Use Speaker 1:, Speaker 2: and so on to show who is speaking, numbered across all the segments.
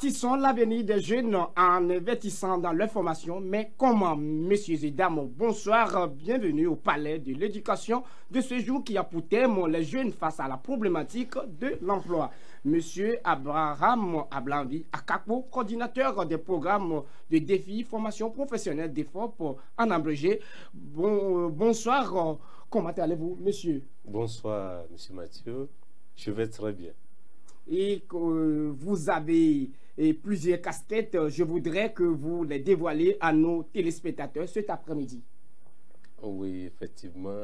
Speaker 1: Bâtissons l'avenir des jeunes en investissant dans leur formation. Mais comment, messieurs et dames, bonsoir, bienvenue au Palais de l'Éducation de ce jour qui a pour thème les jeunes face à la problématique de l'emploi. Monsieur Abraham Ablanvi Akakpo, coordinateur des programmes de défis formation professionnelle d'EFOP en abrégé. Bonsoir, comment allez-vous, monsieur?
Speaker 2: Bonsoir, monsieur Mathieu. Je vais très bien.
Speaker 1: Et que vous avez plusieurs casquettes, je voudrais que vous les dévoiliez à nos téléspectateurs cet après-midi.
Speaker 2: Oui, effectivement.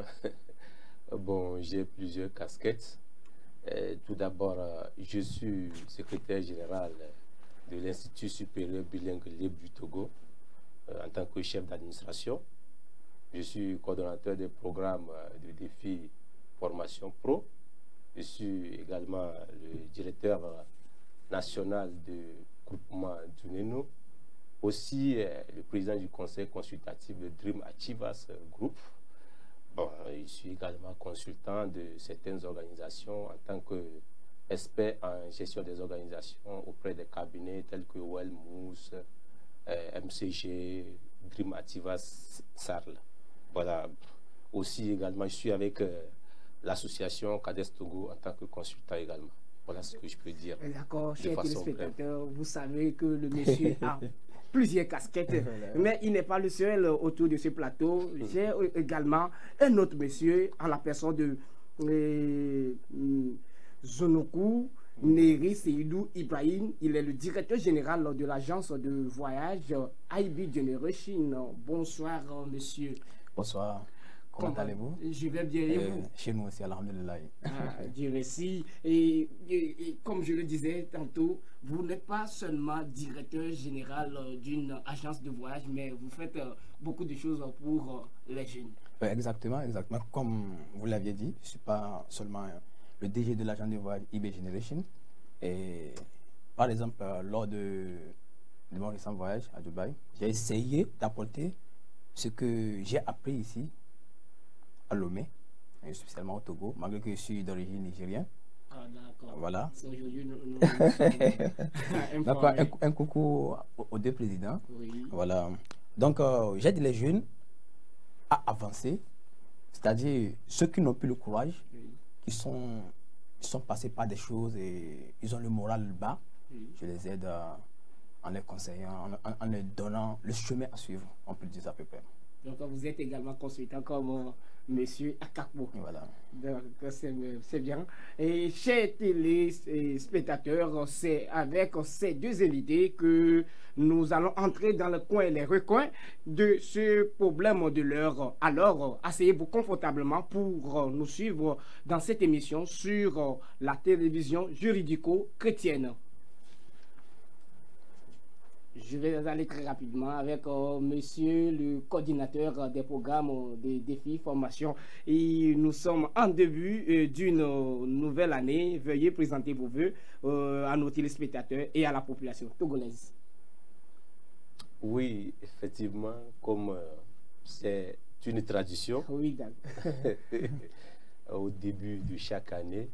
Speaker 2: Bon, j'ai plusieurs casquettes. Tout d'abord, je suis secrétaire général de l'Institut supérieur bilingue libre du Togo en tant que chef d'administration. Je suis coordonnateur des programmes de défi formation pro. Je suis également le directeur national du groupement Duneno, aussi le président du conseil consultatif de Dream Achievers Group. Bon, je suis également consultant de certaines organisations en tant qu'expert en gestion des organisations auprès des cabinets tels que Wellmousse, MCG, Dream Achievers SARL. Voilà. Aussi également, je suis avec l'association CADES Togo en tant que consultant également. Voilà ce que je peux dire.
Speaker 1: D'accord, chers téléspectateurs, vous savez que le monsieur a plusieurs casquettes, mais il n'est pas le seul autour de ce plateau. J'ai également un autre monsieur en la personne de Zonoku Neri Seydou Ibrahim. Il est le directeur général de l'agence de voyage IB Generation. Bonsoir, monsieur.
Speaker 3: Bonsoir. Comment allez-vous?
Speaker 1: Je vais bien et vous?
Speaker 3: Chez nous aussi, alhamdulillah.
Speaker 1: Dieu merci. Et comme je le disais tantôt, vous n'êtes pas seulement directeur général d'une agence de voyage, mais vous faites beaucoup de choses pour les jeunes.
Speaker 3: Exactement, exactement. Comme vous l'aviez dit, je ne suis pas seulement le DG de l'agence de voyage IB Generation. Et par exemple, lors de mon récent voyage à Dubaï, j'ai essayé d'apporter ce que j'ai appris ici à Lomé, spécialement au Togo, malgré que je suis d'origine nigérienne.
Speaker 1: Ah, d'accord.
Speaker 3: Voilà.
Speaker 1: Donc,
Speaker 3: un coucou aux deux présidents.
Speaker 1: oui.
Speaker 3: Voilà. Donc, j'aide les jeunes à avancer, c'est-à-dire ceux qui n'ont plus le courage,
Speaker 1: Oui.
Speaker 3: qui sont passés par des choses et ils ont le moral bas.
Speaker 1: Oui.
Speaker 3: Je les aide en les conseillant, en leur donnant le chemin à suivre, on peut dire ça à peu près.
Speaker 1: Donc, vous êtes également consultant comme monsieur Akakpo.
Speaker 3: Voilà.
Speaker 1: Donc, c'est bien. Et chers téléspectateurs, c'est avec ces deux invités que nous allons entrer dans le coin et les recoins de ce problème de l'heure. Alors, asseyez-vous confortablement pour nous suivre dans cette émission sur la télévision juridico-chrétienne. Je vais aller très rapidement avec monsieur le coordinateur des programmes des défis formation. Et nous sommes en début d'une nouvelle année. Veuillez présenter vos vœux à nos téléspectateurs et à la population togolaise.
Speaker 2: Oui, effectivement, comme c'est une tradition,
Speaker 1: Oui, d'accord.
Speaker 2: au début de chaque année,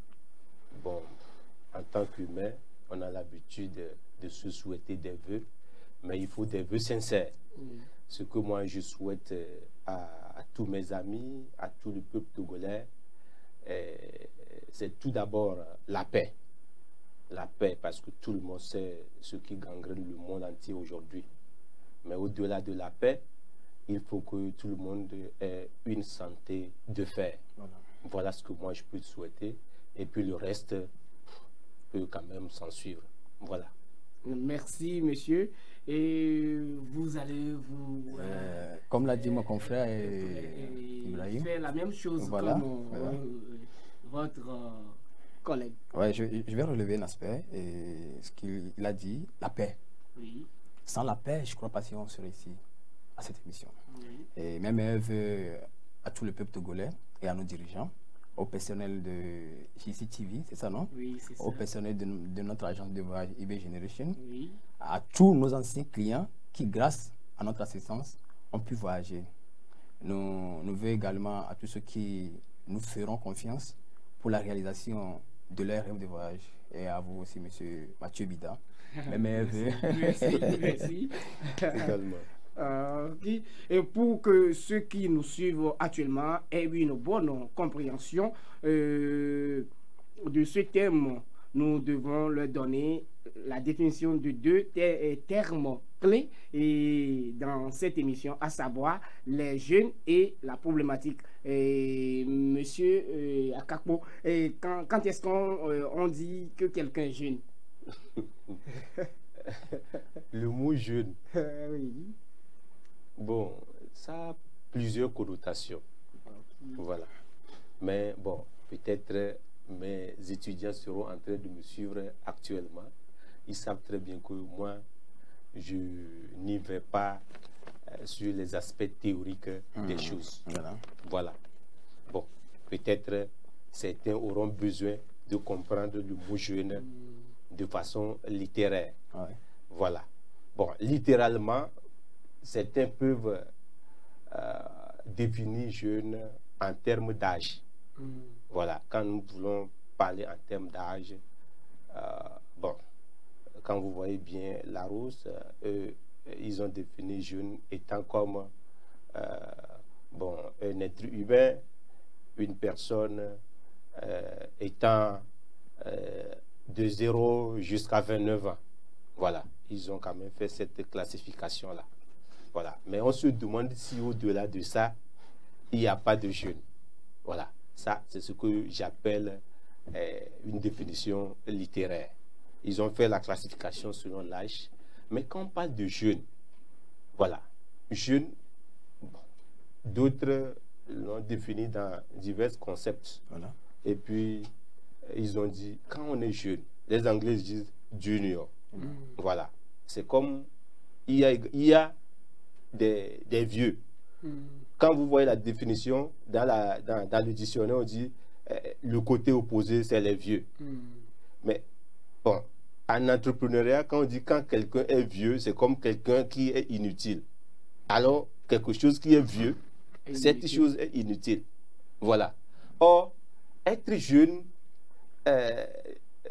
Speaker 2: bon, en tant qu'humain, on a l'habitude de se souhaiter des vœux. Mais il faut des vœux sincères.
Speaker 1: Oui.
Speaker 2: Ce que moi je souhaite à tous mes amis, à tout le peuple togolais, c'est tout d'abord la paix. La paix, parce que tout le monde sait ce qui gangrène le monde entier aujourd'hui. Mais au-delà de la paix, il faut que tout le monde ait une santé de fer. Voilà ce que moi je peux souhaiter. Et puis le reste peut quand même s'en suivre. Voilà.
Speaker 1: Merci, monsieur. Et vous allez vous...
Speaker 3: comme l'a dit mon confrère Ibrahim,
Speaker 1: faire la même chose
Speaker 3: voilà,
Speaker 1: comme
Speaker 3: voilà.
Speaker 1: Votre collègue.
Speaker 3: Ouais, je vais relever un aspect, et ce qu'il a dit, la paix.
Speaker 1: Oui.
Speaker 3: Sans la paix, je ne crois pas si on serait ici, à cette émission.
Speaker 1: Oui.
Speaker 3: Et même œuvre à tout le peuple togolais et à nos dirigeants, au personnel de JCTV, c'est ça, non?
Speaker 1: Oui, c'est ça.
Speaker 3: Au personnel de notre agence de voyage IB Generation,
Speaker 1: Oui.
Speaker 3: à tous nos anciens clients qui, grâce à notre assistance, ont pu voyager. Nous voulons également à tous ceux qui nous feront confiance pour la réalisation de leur rêve de voyage. Et à vous aussi, monsieur Mathieu Bida, Mes meilleurs vœux.
Speaker 1: Merci, merci.
Speaker 2: Totalement.
Speaker 1: Ok. Et pour que ceux qui nous suivent actuellement aient une bonne compréhension de ce thème, nous devons leur donner la définition de deux termes clés et dans cette émission, à savoir les jeunes et la problématique. Et monsieur Akakpo, quand est-ce qu'on dit que quelqu'un est jeune?
Speaker 2: Le mot jeune,
Speaker 1: Oui.
Speaker 2: bon, ça a plusieurs connotations. Voilà. Mais bon, peut-être mes étudiants seront en train de me suivre actuellement. Ils savent très bien que moi, je n'y vais pas sur les aspects théoriques des choses.
Speaker 3: Voilà.
Speaker 2: Voilà. Bon, peut-être certains auront besoin de comprendre le mot jeune de façon littéraire.
Speaker 3: Ouais.
Speaker 2: Voilà. Bon, littéralement, certains peuvent définir jeune en termes d'âge. Voilà. Quand nous voulons parler en termes d'âge, bon, quand vous voyez bien Larousse, ils ont défini jeune étant comme bon, un être humain, une personne étant de 0 jusqu'à 29 ans. Voilà, ils ont quand même fait cette classification-là. Voilà, mais on se demande si au-delà de ça, il n'y a pas de jeune. Voilà, ça c'est ce que j'appelle une définition littéraire. Ils ont fait la classification selon l'âge, mais quand on parle de jeune, voilà, jeune, bon, d'autres l'ont défini dans divers concepts. Voilà. Et puis, ils ont dit, quand on est jeune, les Anglais disent junior. Voilà. C'est comme, il y a des vieux. Quand vous voyez la définition, dans le dictionnaire, on dit, le côté opposé, c'est les vieux. Mais, bon, en entrepreneuriat, quand on dit quand quelqu'un est vieux, c'est comme quelqu'un qui est inutile. Alors, quelque chose qui est vieux, cette chose est inutile. Voilà. Or, être jeune,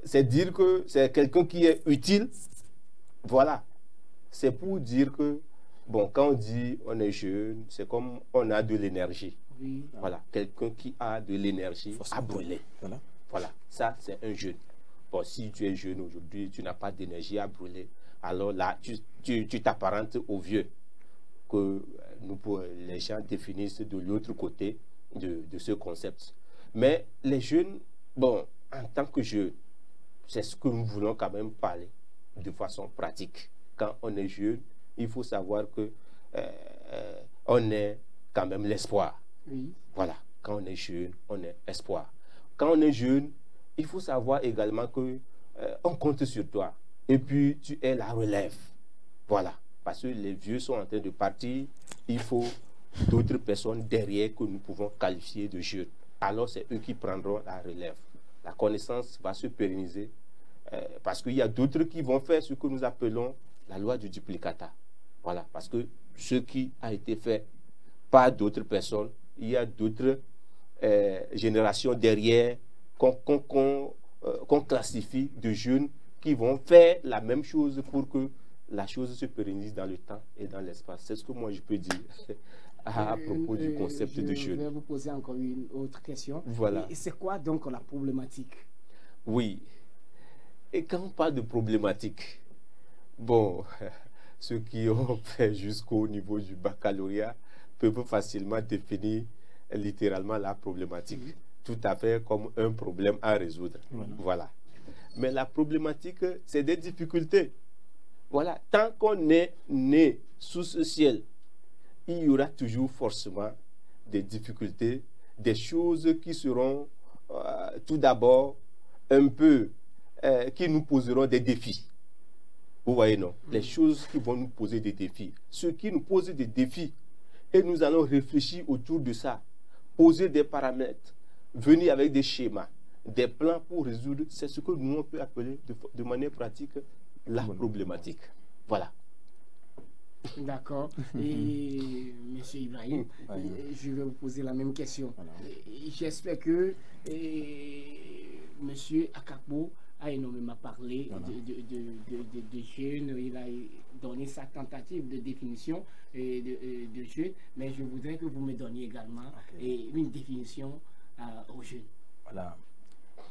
Speaker 2: c'est dire que c'est quelqu'un qui est utile. Voilà. C'est pour dire que, bon, quand on dit on est jeune, c'est comme on a de l'énergie. Oui. Voilà. Quelqu'un qui a de l'énergie à brûler. Voilà. Voilà. Ça, c'est un jeune. Bon, si tu es jeune aujourd'hui, tu n'as pas d'énergie à brûler, alors là, tu t'apparentes au vieux que les gens définissent de l'autre côté de ce concept. Mais les jeunes, bon, en tant que jeunes, c'est ce que nous voulons quand même parler de façon pratique. Quand on est jeune, il faut savoir que on est quand même l'espoir. Oui. Voilà. Quand on est jeune, on est espoir. Quand on est jeune, il faut savoir également que on compte sur toi. Et puis, tu es la relève. Voilà. Parce que les vieux sont en train de partir. Il faut d'autres personnes derrière que nous pouvons qualifier de jeunes. Alors, c'est eux qui prendront la relève. La connaissance va se pérenniser parce qu'il y a d'autres qui vont faire ce que nous appelons la loi du duplicata. Voilà. Parce que ce qui a été fait par d'autres personnes, il y a d'autres générations derrière qu'on classifie de jeunes qui vont faire la même chose pour que la chose se pérennise dans le temps et dans l'espace. C'est ce que moi je peux dire à propos du concept de jeune.
Speaker 1: Je vais vous poser encore une autre question.
Speaker 2: Voilà.
Speaker 1: Et c'est quoi donc la problématique?
Speaker 2: Oui. Et quand on parle de problématique, bon, ceux qui ont fait jusqu'au niveau du baccalauréat peuvent facilement définir littéralement la problématique. Oui. Tout à fait comme un problème à résoudre. Voilà. Mais la problématique, c'est des difficultés. Voilà. Tant qu'on est né sous ce ciel, il y aura toujours forcément des difficultés, des choses qui seront tout d'abord un peu, qui nous poseront des défis. Vous voyez, non? Les choses qui vont nous poser des défis. Ce qui nous pose des défis, et nous allons réfléchir autour de ça, poser des paramètres, venir avec des schémas, des plans pour résoudre, c'est ce que nous on peut appeler de manière pratique la problématique. Voilà.
Speaker 1: D'accord. Et M. Ibrahim, je vais vous poser la même question. Voilà. J'espère que M. Akakpo a énormément parlé de jeunes. Il a donné sa tentative de définition de jeunes, mais je voudrais que vous me donniez également une définition aux jeunes.
Speaker 3: Voilà.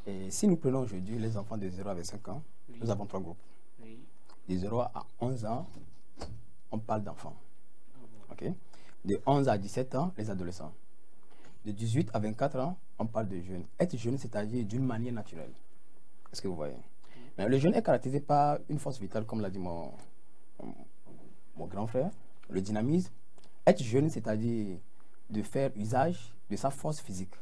Speaker 3: Et si nous prenons aujourd'hui les enfants de 0 à 25 ans, nous avons 3 groupes. De 0 à 11 ans, on parle d'enfants. De 11 à 17 ans, les adolescents. De 18 à 24 ans, on parle de jeunes. Être jeune, c'est-à-dire d'une manière naturelle. Est-ce que vous voyez? Mais le jeune est caractérisé par une force vitale, comme l'a dit mon grand frère, le dynamisme. Être jeune, c'est-à-dire de faire usage de sa force physique,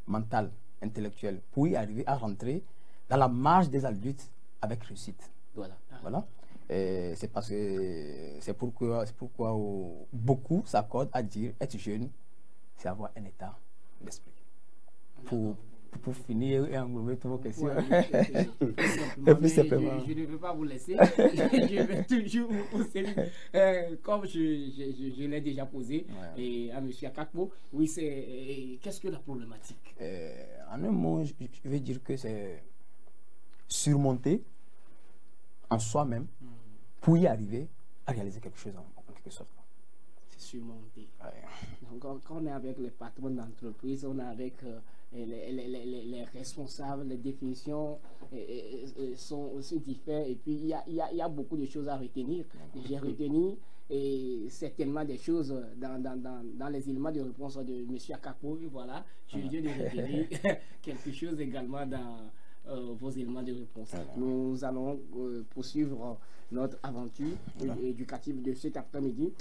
Speaker 3: mentale, intellectuelle, pour y arriver à rentrer dans la marge des adultes avec réussite. Voilà. C'est parce que c'est pourquoi beaucoup s'accordent à dire être jeune, c'est avoir un état d'esprit. Pour finir et englober toutes vos questions.
Speaker 1: Je ne veux pas vous laisser. Je vais toujours vous poser, comme je l'ai déjà posé et à M. Akakpo. Oui, qu'est-ce que la problématique?
Speaker 3: En un mot, je vais dire que c'est surmonter en soi-même pour y arriver à réaliser quelque chose en quelque sorte.
Speaker 1: C'est surmonter. Donc, quand on est avec les patrons d'entreprise, on est avec les responsables, les définitions sont aussi différentes. Et puis, il y a beaucoup de choses à retenir. J'ai retenu certainement des choses dans les éléments de réponse de M. Akakpo. Voilà, je viens de retenir quelque chose également dans vos éléments de réponse. Nous allons poursuivre notre aventure éducative de cet après-midi.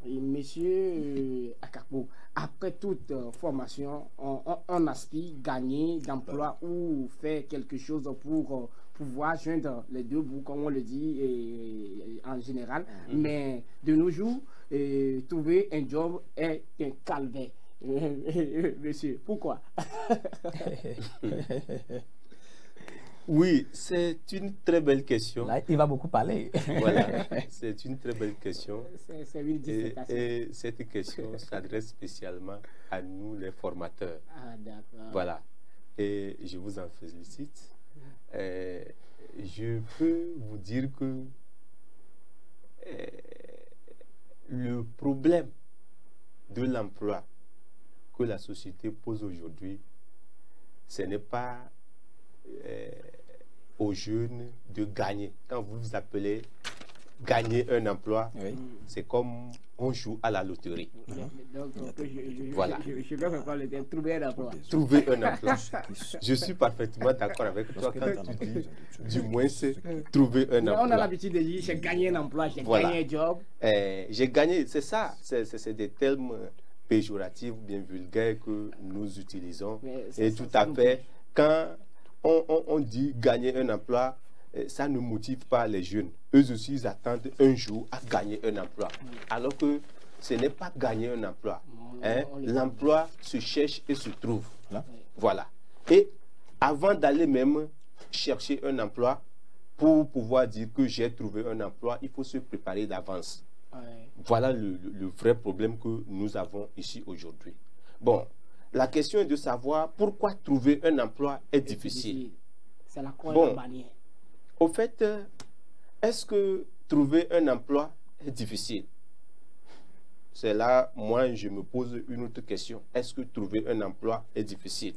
Speaker 1: Et monsieur Akakpo, après toute formation, on aspire gagner d'emploi ou faire quelque chose pour pouvoir joindre les deux bouts, comme on le dit en général. Mais de nos jours, trouver un job est un calvaire. Monsieur, pourquoi?
Speaker 2: Oui, c'est une très belle question.
Speaker 3: Là, il va beaucoup parler.
Speaker 2: Voilà, c'est une très belle question.
Speaker 1: C'est une dissertation.
Speaker 2: Et cette question s'adresse spécialement à nous, les formateurs.
Speaker 1: Ah, d'accord.
Speaker 2: Voilà. Et je vous en félicite. Je peux vous dire que le problème de l'emploi que la société pose aujourd'hui, ce n'est pas aux jeunes de gagner. Quand vous vous appelez gagner un emploi, c'est comme on joue à la loterie.
Speaker 1: Donc,
Speaker 2: voilà.
Speaker 1: Je vais reprendre le terme, trouver un emploi.
Speaker 2: Trouver un emploi. Je suis parfaitement d'accord avec toi quand tu dis, du moins, c'est trouver un emploi.
Speaker 1: On a l'habitude de dire, j'ai gagné un emploi, j'ai gagné un job.
Speaker 2: J'ai gagné, c'est ça. C'est des termes péjoratifs, bien vulgaires que nous utilisons. Et tout à fait, quand on dit gagner un emploi, ça ne motive pas les jeunes. Eux aussi, ils attendent un jour à gagner un emploi. Alors que ce n'est pas gagner un emploi. L'emploi se cherche et se trouve. Voilà. Et avant d'aller même chercher un emploi, pour pouvoir dire que j'ai trouvé un emploi, il faut se préparer d'avance. Voilà le vrai problème que nous avons ici aujourd'hui. Bon, la question est de savoir pourquoi trouver un emploi est difficile.
Speaker 1: C'est la manière.
Speaker 2: Au fait, est-ce que trouver un emploi est difficile? C'est là, moi, je me pose une autre question. Est-ce que trouver un emploi est difficile?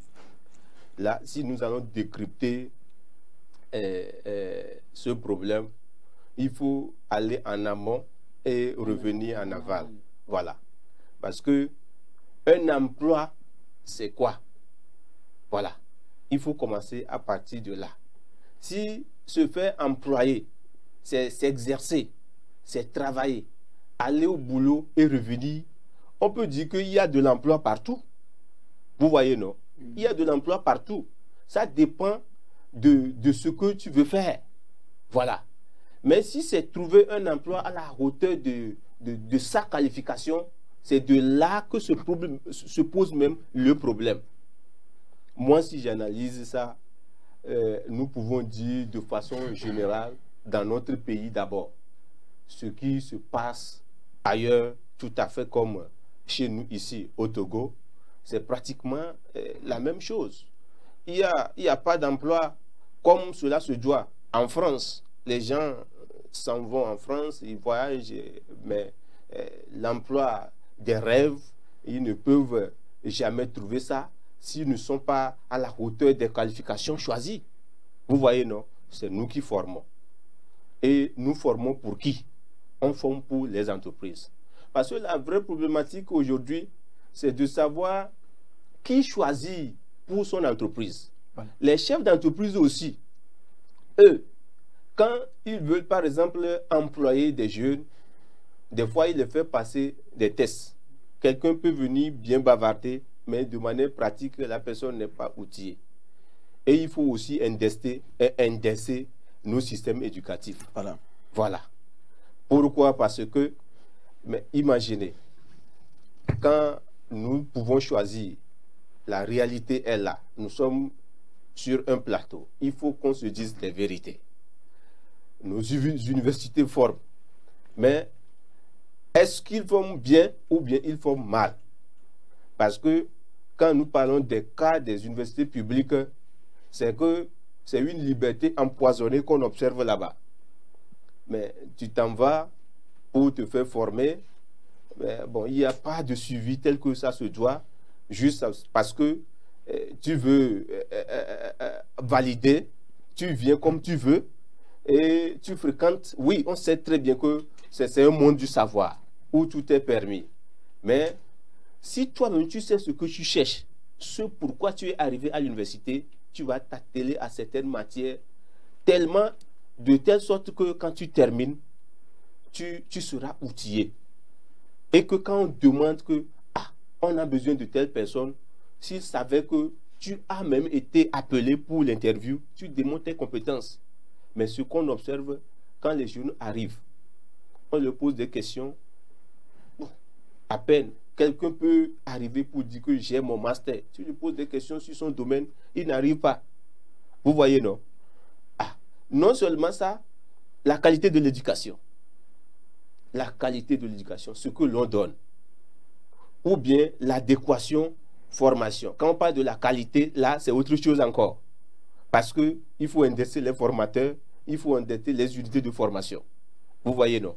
Speaker 2: Là, si nous allons décrypter ce problème, il faut aller en amont et revenir en aval. Voilà. Parce que un emploi, c'est quoi? Voilà. Il faut commencer à partir de là. Si se faire employer, c'est s'exercer, c'est travailler, aller au boulot et revenir, on peut dire qu'il y a de l'emploi partout. Vous voyez, non? Il y a de l'emploi partout. Ça dépend de ce que tu veux faire. Voilà. Mais si c'est trouver un emploi à la hauteur de sa qualification, c'est de là que se pose même le problème. Moi, si j'analyse ça, nous pouvons dire de façon générale, dans notre pays d'abord, ce qui se passe ailleurs, tout à fait comme chez nous ici au Togo, c'est pratiquement la même chose. Il y a pas d'emploi comme cela se doit. En France, les gens s'en vont en France, ils voyagent, mais l'emploi des rêves, ils ne peuvent jamais trouver ça s'ils ne sont pas à la hauteur des qualifications choisies. Vous voyez, non? C'est nous qui formons. Et nous formons pour qui? On forme pour les entreprises. Parce que la vraie problématique aujourd'hui, c'est de savoir qui choisit pour son entreprise. Voilà. Les chefs d'entreprise aussi, eux, quand ils veulent par exemple employer des jeunes, des fois ils les font passer des tests. Quelqu'un peut venir bien bavarder, mais de manière pratique, la personne n'est pas outillée. Et il faut aussi indexer nos systèmes éducatifs. Voilà. Voilà. Pourquoi? Parce que, mais imaginez, quand nous pouvons choisir, la réalité est là. Nous sommes sur un plateau. Il faut qu'on se dise des vérités. Nos universités forment. Mais est-ce qu'ils forment bien ou bien ils forment mal? Parce que quand nous parlons des cas des universités publiques, c'est que c'est une liberté empoisonnée qu'on observe là-bas. Mais tu t'en vas pour te faire former. Mais bon, il n'y a pas de suivi tel que ça se doit, juste parce que tu veux valider, tu viens comme tu veux et tu fréquentes. Oui, on sait très bien que c'est un monde du savoir où tout est permis. Mais si toi-même tu sais ce que tu cherches, ce pourquoi tu es arrivé à l'université, tu vas t'atteler à certaines matières tellement, de telle sorte que quand tu termines, tu seras outillé. Et que quand on demande que, on a besoin de telle personne, s'il savait que tu as même été appelé pour l'interview, tu démontres tes compétences. Mais ce qu'on observe, quand les jeunes arrivent, on leur pose des questions, bon, à peine. Quelqu'un peut arriver pour dire que j'ai mon master. Tu lui poses des questions sur son domaine, il n'arrive pas. Vous voyez, non? Non seulement ça, la qualité de l'éducation. La qualité de l'éducation, ce que l'on donne. Ou bien l'adéquation formation. Quand on parle de la qualité, là, c'est autre chose encore. Parce qu'il faut indexer les formateurs, il faut indexer les unités de formation. Vous voyez, non?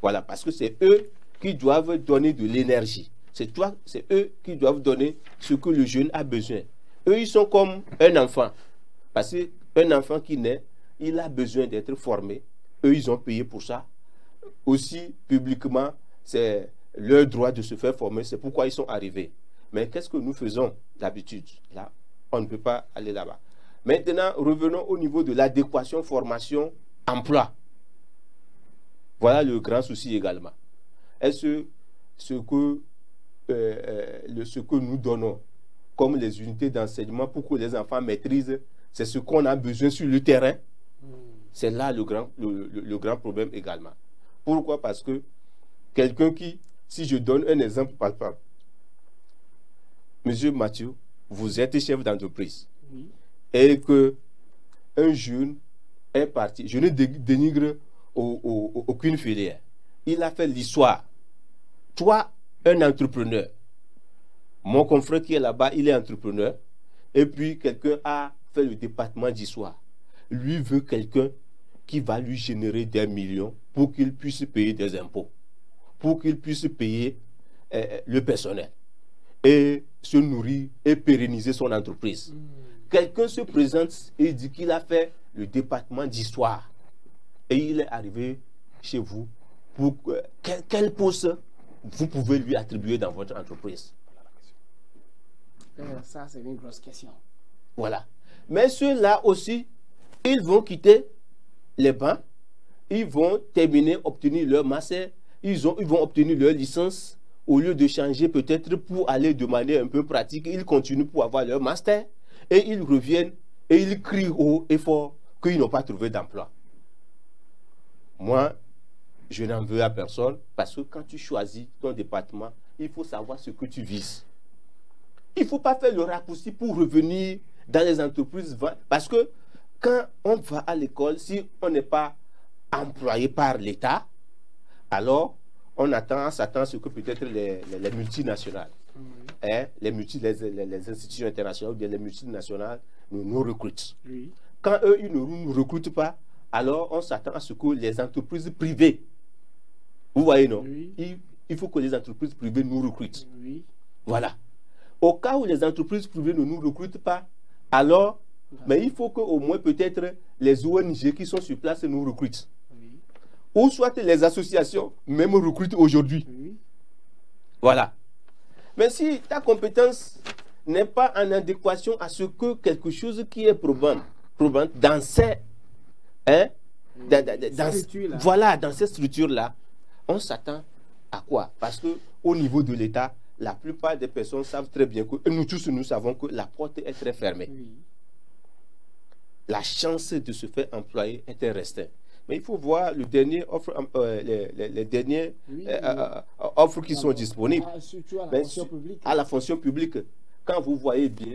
Speaker 2: Voilà, parce que c'est eux qui doivent donner de l'énergie. C'est eux qui doivent donner ce que le jeune a besoin. Eux, ils sont comme un enfant. Parce qu'un enfant qui naît, il a besoin d'être formé. Eux, ils ont payé pour ça. Aussi, publiquement, c'est leur droit de se faire former. C'est pourquoi ils sont arrivés. Mais qu'est-ce que nous faisons d'habitude? Là, on ne peut pas aller là-bas. Maintenant, revenons au niveau de l'adéquation formation-emploi. Voilà le grand souci également. Est-ce ce que nous donnons comme les unités d'enseignement pour que les enfants maîtrisent, c'est ce qu'on a besoin sur le terrain? C'est là le grand problème également. Pourquoi? Parce que quelqu'un qui, si je donne un exemple palpable, Monsieur Mathieu, vous êtes chef d'entreprise, oui, et que un jeune est parti, je ne dénigre aucune filière, il a fait l'histoire. Toi, un entrepreneur, mon confrère qui est là-bas, il est entrepreneur, et puis quelqu'un a fait le département d'histoire. Lui veut quelqu'un qui va lui générer des millions pour qu'il puisse payer des impôts, pour qu'il puisse payer le personnel et se nourrir et pérenniser son entreprise. Quelqu'un se présente et dit qu'il a fait le département d'histoire et il est arrivé chez vous pour quel poste vous pouvez lui attribuer dans votre entreprise?
Speaker 1: Ça, c'est une grosse question.
Speaker 2: Voilà. Mais ceux-là aussi, ils vont quitter les bancs, ils vont terminer, obtenir leur master, ils vont obtenir leur licence. Au lieu de changer peut-être pour aller de manière un peu pratique, ils continuent pour avoir leur master et ils reviennent et ils crient haut et fort qu'ils n'ont pas trouvé d'emploi. Moi, je n'en veux à personne parce que quand tu choisis ton département, il faut savoir ce que tu vises. Il ne faut pas faire le raccourci pour revenir dans les entreprises. Parce que quand on va à l'école, si on n'est pas employé par l'État, alors on s'attend à ce que peut-être les multinationales, les institutions internationales ou bien les multinationales nous recrutent. Oui. quand eux, ils ne nous recrutent pas, alors on s'attend à ce que les entreprises privées, vous voyez, non?
Speaker 1: Oui.
Speaker 2: Il faut que les entreprises privées nous recrutent.
Speaker 1: Oui.
Speaker 2: Voilà. Au cas où les entreprises privées ne nous recrutent pas, alors, mais il faut qu'au moins peut-être les ONG qui sont sur place nous recrutent.
Speaker 1: Oui.
Speaker 2: Ou soit les associations même recrutent aujourd'hui.
Speaker 1: Oui.
Speaker 2: Voilà. Mais si ta compétence n'est pas en adéquation à ce que quelque chose qui est probant dans ces, hein, voilà, dans ces structures-là, on s'attend à quoi? Parce que au niveau de l'État, la plupart des personnes savent très bien que nous tous, nous savons que la porte est très fermée.
Speaker 1: Oui.
Speaker 2: La chance de se faire employer est restreinte. Mais il faut voir le dernier offre, les dernières offres qui sont disponibles.
Speaker 1: Surtout à la fonction publique.
Speaker 2: À la fonction publique. Quand vous voyez bien,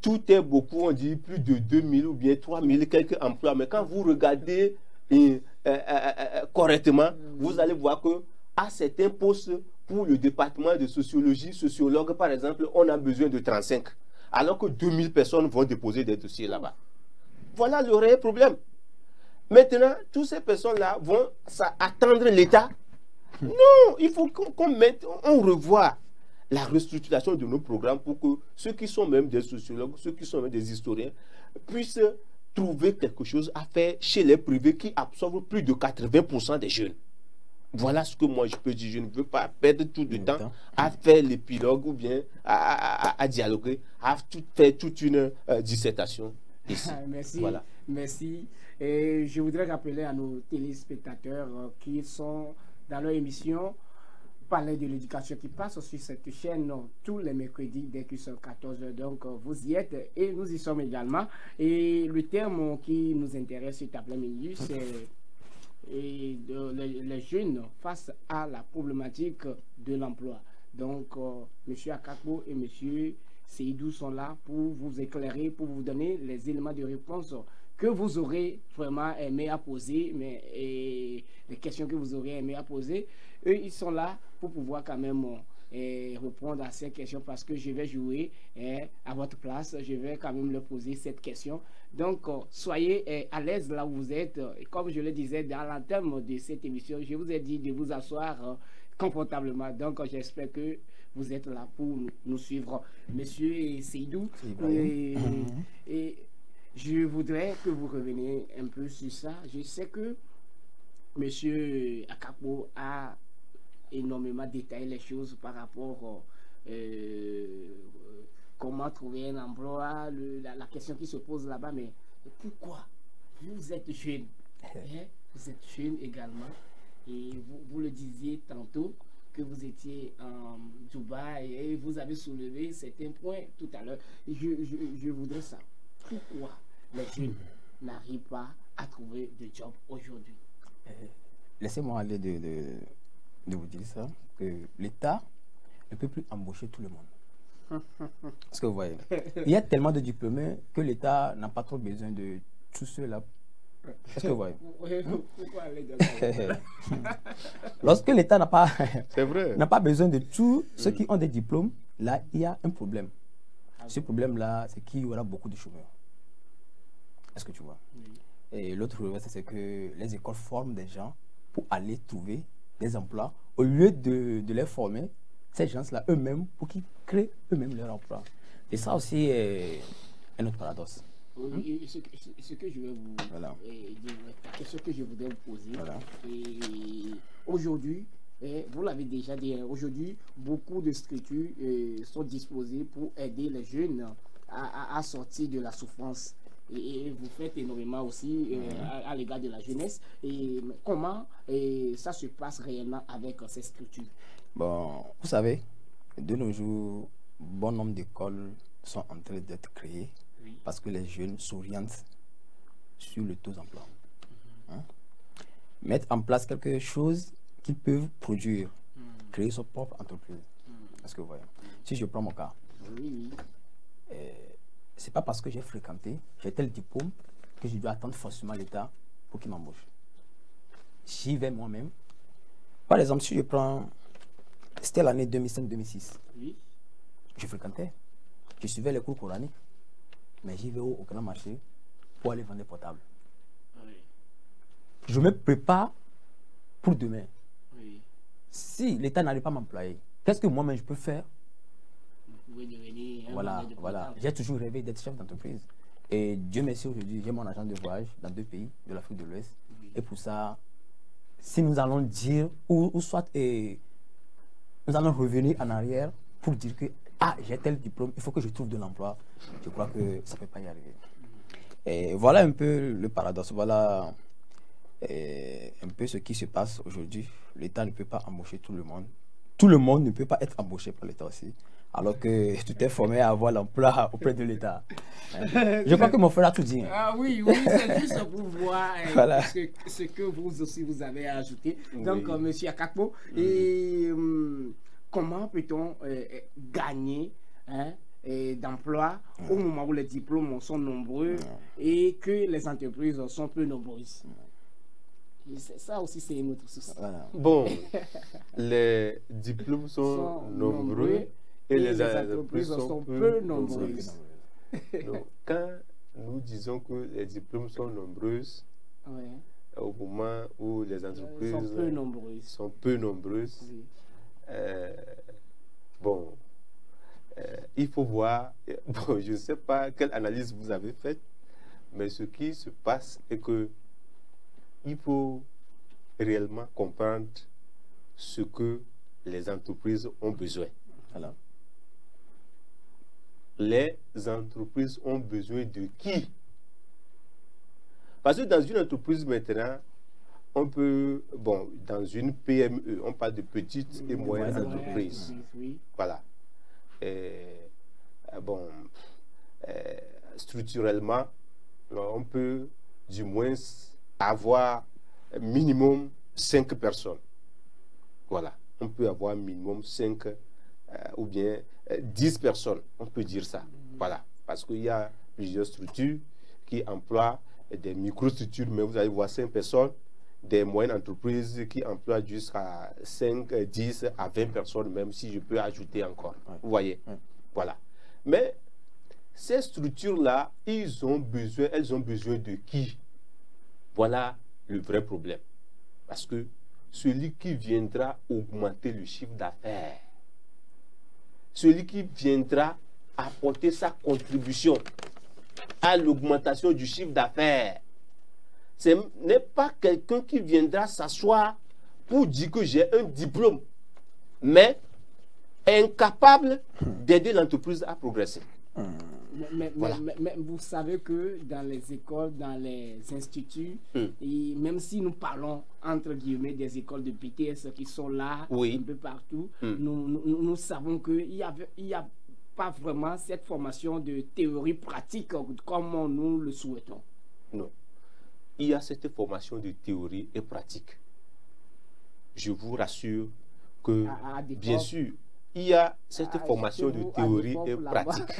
Speaker 2: tout est beaucoup, on dit plus de 2000 ou bien 3000 quelques emplois. Mais quand vous regardez correctement, vous allez voir que à certains postes, pour le département de sociologie, sociologue par exemple, on a besoin de 35. Alors que 2000 personnes vont déposer des dossiers là-bas. Voilà le réel problème. Maintenant, toutes ces personnes-là vont attendre l'État. Non, il faut qu'on revoie la restructuration de nos programmes pour que ceux qui sont même des sociologues, ceux qui sont même des historiens, puissent trouver quelque chose à faire chez les privés qui absorbent plus de 80% des jeunes. Voilà ce que moi je peux dire. Je ne veux pas perdre tout le temps à faire l'épilogue ou bien à dialoguer, à faire toute une dissertation ici.
Speaker 1: Merci.
Speaker 2: Voilà.
Speaker 1: Merci. Et je voudrais rappeler à nos téléspectateurs qui sont dans leur émission Palais de l'éducation qui passe sur cette chaîne tous les mercredis dès qu'ils sont 14h. Donc vous y êtes et nous y sommes également. Et le terme qui nous intéresse cet après-midi, c'est les jeunes face à la problématique de l'emploi. Donc M. Akakpo et M. Seydou sont là pour vous éclairer, pour vous donner les éléments de réponse que vous aurez vraiment aimé à poser, et les questions que vous aurez aimé à poser. Eux, ils sont là pour pouvoir quand même répondre à ces questions, parce que je vais jouer à votre place, je vais quand même leur poser cette question. Donc, soyez à l'aise là où vous êtes. Et comme je le disais dans l'entame de cette émission, je vous ai dit de vous asseoir confortablement. Donc, j'espère que vous êtes là pour nous suivre. Monsieur Seydou, et je voudrais que vous reveniez un peu sur ça. Je sais que Monsieur Akakpo a énormément détaillé les choses par rapport comment trouver un emploi, la question qui se pose là-bas. Mais pourquoi vous êtes jeune, vous êtes jeune également, et vous le disiez tantôt que vous étiez en Dubaï et vous avez soulevé certains points tout à l'heure. Je voudrais savoir pourquoi les jeunes n'arrivent pas à trouver de job aujourd'hui.
Speaker 3: Laissez-moi aller de vous dire ça, que l'État ne peut plus embaucher tout le monde. Est-ce que vous voyez? Il y a tellement de diplômés que l'État n'a pas trop besoin de tous ceux-là. Est-ce que vous voyez?
Speaker 1: Pourquoi aller de là?
Speaker 3: Lorsque l'État n'a pas besoin de tous ceux qui ont des diplômes, là, il y a un problème. Ce problème-là, c'est qu'il y aura beaucoup de chômeurs. Est-ce que tu vois? Et l'autre problème, c'est que les écoles forment des gens pour aller trouver des emplois au lieu de les former, ces gens-là eux-mêmes, pour qu'ils créent eux-mêmes leur emploi. Et ça aussi est un autre paradoxe.
Speaker 1: Ce que je vais vous...
Speaker 3: Voilà.
Speaker 1: La question que je voudrais vous poser.
Speaker 3: Voilà.
Speaker 1: Aujourd'hui, vous l'avez déjà dit, aujourd'hui, beaucoup de structures sont disposées pour aider les jeunes à sortir de la souffrance. Et vous faites énormément aussi à l'égard de la jeunesse. Et comment ça se passe réellement avec ces structures?
Speaker 3: Bon, vous savez, de nos jours, bon nombre d'écoles sont en train d'être créées parce que les jeunes s'orientent sur le taux d'emploi. Mettre en place quelque chose qu'ils peuvent produire, créer son propre entreprise. Est-ce que vous voyez? Si je prends mon cas, c'est pas parce que j'ai fréquenté, j'ai tel diplôme, que je dois attendre forcément l'État pour qu'il m'embauche. J'y vais moi-même. Par exemple, si je prends, c'était l'année 2005-2006. Je fréquentais, je suivais les cours coraniques, mais j'y vais au grand marché pour aller vendre des portables.
Speaker 1: Oui.
Speaker 3: Je me prépare pour demain.
Speaker 1: Oui.
Speaker 3: Si l'État n'arrive pas à m'employer, qu'est-ce que moi-même je peux faire?
Speaker 1: Vous pouvez devenir un
Speaker 3: Voilà,
Speaker 1: vendeur de
Speaker 3: voilà.
Speaker 1: portable.
Speaker 3: J'ai toujours rêvé d'être chef d'entreprise. Et Dieu merci, aujourd'hui, j'ai mon agent de voyage dans 2 pays de l'Afrique de l'Ouest.
Speaker 1: Oui.
Speaker 3: Et pour ça, si nous allons dire, ou soit nous allons revenir en arrière pour dire que j'ai tel diplôme, il faut que je trouve de l'emploi, je crois que ça ne peut pas y arriver. Et voilà un peu le paradoxe, voilà un peu ce qui se passe aujourd'hui. L'État ne peut pas embaucher tout le monde. Tout le monde ne peut pas être embauché par l'État aussi, alors que tu t'es formé à avoir l'emploi auprès de l'État. Je crois que mon frère a tout dit.
Speaker 1: Ah oui, oui, c'est juste pour voir
Speaker 3: Voilà.
Speaker 1: ce que vous aussi vous avez ajouté.
Speaker 2: Oui.
Speaker 1: Donc, Monsieur Akakpo, et comment peut-on gagner d'emploi au moment où les diplômes sont nombreux et que les entreprises sont peu nombreuses? Ça aussi, c'est une autre souci.
Speaker 3: Voilà.
Speaker 2: Bon, les diplômes sont nombreux et les entreprises sont peu nombreuses. Donc, quand nous disons que les diplômes sont nombreuses,
Speaker 1: Ouais.
Speaker 2: au moment où les entreprises
Speaker 1: Sont peu nombreuses. Oui.
Speaker 2: Bon, il faut voir, bon, je ne sais pas quelle analyse vous avez faite, mais ce qui se passe est que il faut réellement comprendre ce que les entreprises ont besoin.
Speaker 3: Voilà.
Speaker 2: Les entreprises ont besoin de qui? Parce que dans une entreprise maintenant, on peut, bon, dans une PME, on parle de petites et moyennes entreprises.
Speaker 1: Oui.
Speaker 2: Voilà. Bon, structurellement, on peut du moins avoir minimum 5 personnes. Voilà. On peut avoir minimum 5 ou bien 10 personnes. On peut dire ça. Voilà. Parce qu'il y a plusieurs structures qui emploient des microstructures, mais vous allez voir 5 personnes, des moyennes entreprises qui emploient jusqu'à 5, 10 à 20 personnes, même si je peux ajouter encore.
Speaker 3: Ouais.
Speaker 2: Vous voyez?
Speaker 3: Ouais.
Speaker 2: Voilà. Mais ces structures-là, elles ont besoin de qui? Voilà le vrai problème. Parce que celui qui viendra augmenter le chiffre d'affaires, celui qui viendra apporter sa contribution à l'augmentation du chiffre d'affaires, ce n'est pas quelqu'un qui viendra s'asseoir pour dire que j'ai un diplôme, mais incapable d'aider l'entreprise à progresser.
Speaker 1: Mais vous savez que dans les écoles, dans les instituts, et même si nous parlons entre guillemets des écoles de BTS qui sont là un peu partout, nous savons qu'il y a pas vraiment cette formation de théorie pratique comme nous le souhaitons.
Speaker 2: Non. Il y a cette formation de théorie et pratique. Je vous rassure que, bien sûr, il y a cette formation de théorie et pratique.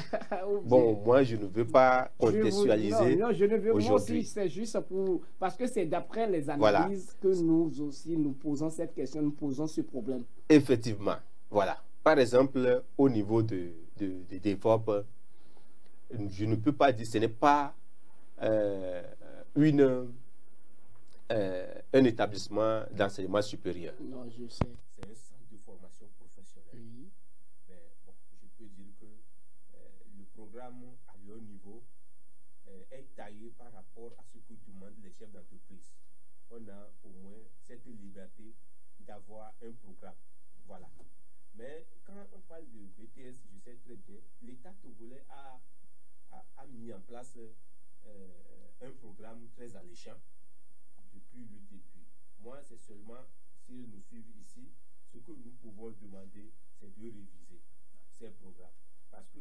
Speaker 2: Bon, moi, je ne veux pas contextualiser.
Speaker 1: Non, je ne veux pas. Moi aussi, c'est juste pour... Parce que c'est d'après les analyses que nous aussi, nous posons cette question, nous posons ce problème.
Speaker 2: Effectivement, voilà. Par exemple, au niveau de DevOps, je ne peux pas dire, ce n'est pas un établissement d'enseignement supérieur.
Speaker 1: Non, je sais.
Speaker 2: C'est un centre de formation professionnelle.
Speaker 1: Oui.
Speaker 2: Mais bon, je peux dire que le programme à leur niveau est taillé par rapport à ce que demandent les chefs d'entreprise. On a au moins cette liberté d'avoir un programme. Voilà. Mais quand on parle de BTS, je sais très bien, l'État togolais a mis en place un programme très alléchant depuis le début. Moi, c'est seulement, s'ils nous suivent ici, ce que nous pouvons demander, c'est de réviser ces programmes. Parce que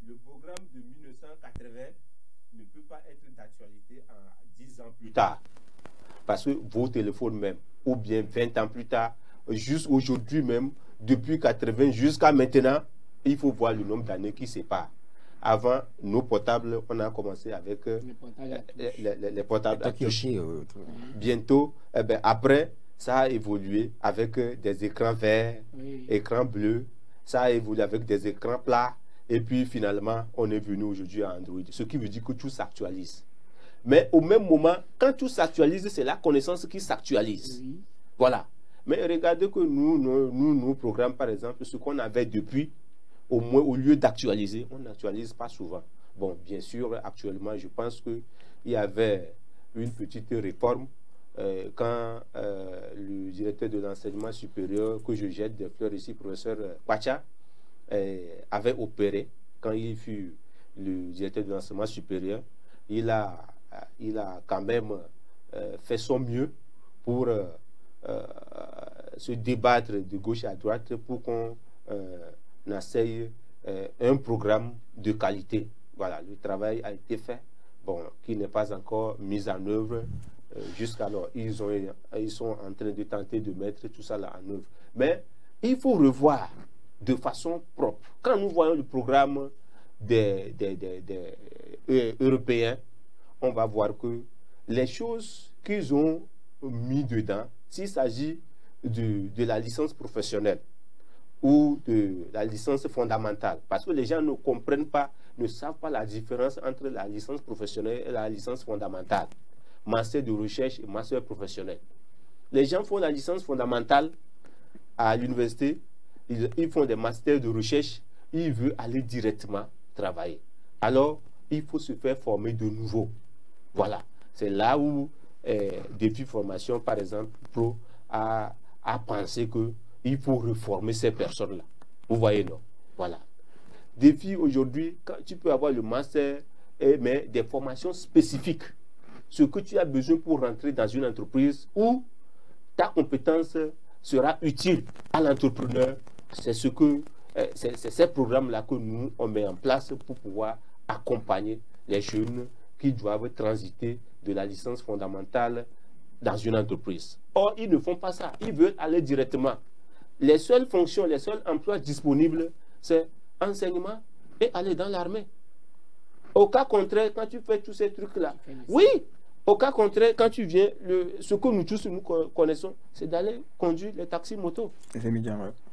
Speaker 2: le programme de 1980 ne peut pas être d'actualité en 10 ans plus tard. Parce que vos téléphones même, ou bien 20 ans plus tard, juste aujourd'hui même, depuis 80 jusqu'à maintenant, il faut voir le nombre d'années qui séparent. Avant, nos portables, on a commencé avec les portables à touche. Bientôt, après, ça a évolué avec des écrans verts, écrans bleus, ça a évolué avec des écrans plats, et puis finalement, on est venu aujourd'hui à Android. Ce qui veut dire que tout s'actualise. Mais au même moment, quand tout s'actualise, c'est la connaissance qui s'actualise.
Speaker 1: Oui.
Speaker 2: Voilà. Mais regardez que nos programmes, par exemple, ce qu'on avait depuis, au moins, au lieu d'actualiser, on n'actualise pas souvent. Bon, bien sûr, actuellement, je pense qu'il y avait une petite réforme quand le directeur de l'enseignement supérieur, que je jette des fleurs ici, professeur Pacha, avait opéré, quand il fut le directeur de l'enseignement supérieur, il a quand même fait son mieux pour se débattre de gauche à droite pour qu'on essaye un programme de qualité. Voilà, le travail a été fait, bon, qui n'est pas encore mis en œuvre. Jusqu'alors, ils sont en train de tenter de mettre tout ça là en œuvre. Mais il faut revoir de façon propre. Quand nous voyons le programme des Européens, on va voir que les choses qu'ils ont mis dedans, s'il s'agit de la licence professionnelle ou de la licence fondamentale, parce que les gens ne comprennent pas, ne savent pas la différence entre la licence professionnelle et la licence fondamentale, master de recherche et master professionnel. Les gens font la licence fondamentale à l'université, ils font des masters de recherche, ils veulent aller directement travailler. Alors, il faut se faire former de nouveau. Voilà, c'est là où Défi Formation, par exemple, Pro, a pensé qu'il faut reformer ces personnes-là. Vous voyez, non? Voilà. Défi, aujourd'hui, tu peux avoir le master, mais des formations spécifiques. Ce que tu as besoin pour rentrer dans une entreprise où ta compétence sera utile à l'entrepreneur. C'est ces programmes-là que nous, on met en place pour pouvoir accompagner les jeunes qui doivent transiter de la licence fondamentale dans une entreprise. Or, ils ne font pas ça. Ils veulent aller directement. Les seules fonctions, les seuls emplois disponibles, c'est enseignement et aller dans l'armée. Au cas contraire, quand tu fais tous ces trucs-là, oui, au cas contraire, quand tu viens, ce que nous tous nous connaissons, c'est d'aller conduire les taxis motos.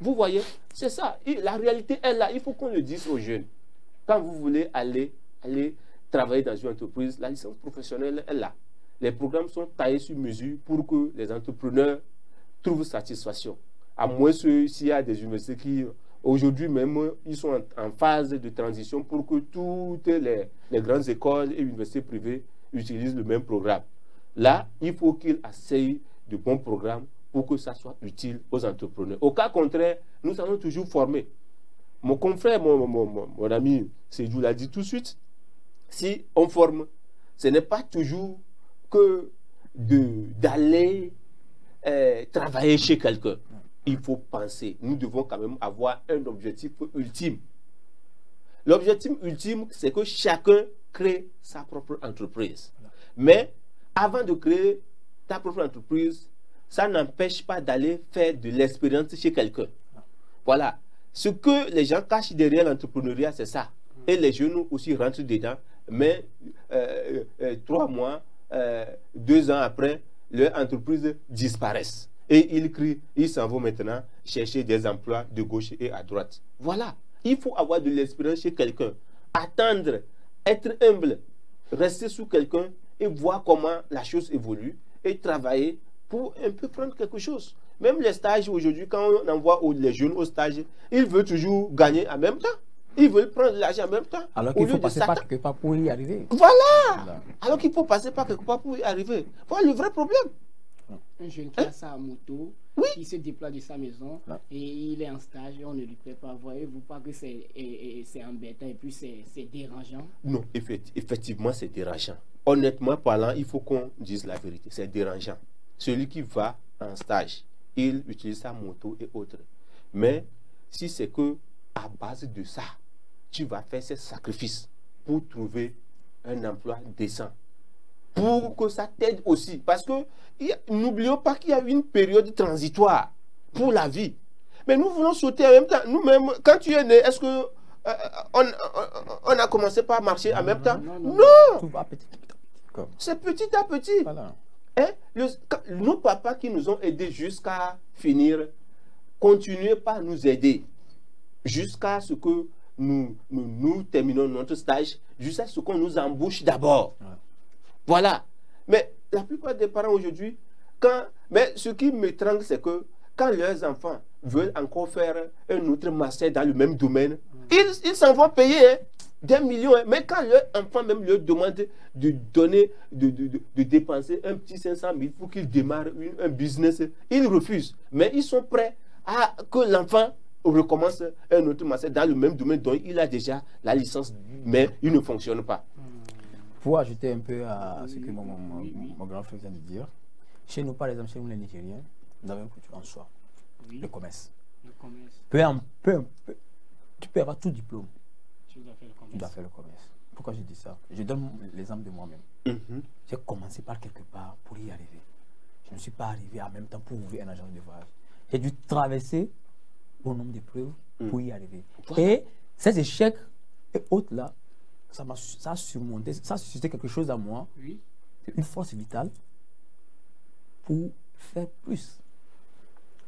Speaker 2: Vous voyez, c'est ça. La réalité est là. Il faut qu'on le dise aux jeunes. Quand vous voulez aller travailler dans une entreprise, la licence professionnelle est là. Les programmes sont taillés sur mesure pour que les entrepreneurs trouvent satisfaction. À moins s'il y a des universités qui, aujourd'hui même, ils sont en phase de transition pour que toutes les grandes écoles et universités privées utilisent le même programme. Là, il faut qu'ils essayent de bons programmes pour que ça soit utile aux entrepreneurs. Au cas contraire, nous allons toujours former. Mon confrère, mon ami Seydou l'a dit tout de suite, si on forme, ce n'est pas toujours que d'aller travailler chez quelqu'un. Il faut penser, nous devons quand même avoir un objectif ultime. L'objectif ultime, c'est que chacun crée sa propre entreprise. Mais avant de créer ta propre entreprise, ça n'empêche pas d'aller faire de l'expérience chez quelqu'un. Voilà. Ce que les gens cachent derrière l'entrepreneuriat, c'est ça. Et les jeunes aussi rentrent dedans. Mais 3 mois, 2 ans après, leur entreprise disparaissent. Et ils crient, ils s'en vont maintenant chercher des emplois de gauche et à droite. Voilà. Il faut avoir de l'expérience chez quelqu'un. Attendre, être humble, rester sous quelqu'un et voir comment la chose évolue et travailler pour un peu prendre quelque chose. Même les stages aujourd'hui, quand on envoie les jeunes au stage, ils veulent toujours gagner en même temps. Ils veulent prendre l'argent en même temps.
Speaker 3: Alors qu'il faut passer par quelque part pour y arriver.
Speaker 2: Voilà. Alors qu'il faut passer par quelque part pour y arriver. Voilà le vrai problème.
Speaker 1: Un jeune qui a sa moto, oui, qui se déplace de sa maison et il est en stage et on ne lui paie pas. Voyez-vous pas que c'est embêtant et puis c'est dérangeant? Non,
Speaker 2: effectivement, c'est dérangeant. Honnêtement parlant, il faut qu'on dise la vérité. C'est dérangeant. Celui qui va en stage, il utilise sa moto et autres. Mais si c'est que à base de ça, tu vas faire ces sacrifices pour trouver un emploi décent, pour que ça t'aide aussi. Parce que n'oublions pas qu'il y a une période transitoire pour la vie. Mais nous voulons sauter en même temps. Nous-mêmes, quand tu es né, est-ce que on a commencé par marcher en même temps? Non.
Speaker 3: Tout va petit à petit.
Speaker 2: C'est petit à petit.
Speaker 3: Voilà.
Speaker 2: Hein? Nos papas qui nous ont aidés jusqu'à finir, continuez pas à nous aider jusqu'à ce que nous terminons notre stage, jusqu'à ce qu'on nous embauche d'abord. Voilà. Mais la plupart des parents aujourd'hui, mais ce qui m'étrangle, c'est que quand leurs enfants veulent encore faire un autre master dans le même domaine, ils s'en vont payer des millions. Mais quand leur enfant même leur demande de donner, de dépenser un petit 500 000 pour qu'ils démarrent un business, ils refusent. Mais ils sont prêts à que l'enfant recommence un autre master dans le même domaine dont il a déjà la licence, mais il ne fonctionne pas.
Speaker 3: Pour ajouter un peu à ce que mon grand frère vient de dire, chez nous, par exemple, chez nous les Nigériens, nous avons une culture en soi, le commerce. Tu peux avoir tout diplôme, tu dois faire le commerce. Pourquoi je dis ça? Je donne l'exemple de moi-même. J'ai commencé par quelque part pour y arriver. Je ne suis pas arrivé en même temps pour ouvrir un agence de voyage. J'ai dû traverser bon nombre d'épreuves pour y arriver. Et ces échecs et autres là, ça a surmonté, ça a suscité quelque chose à moi, une force vitale pour faire plus.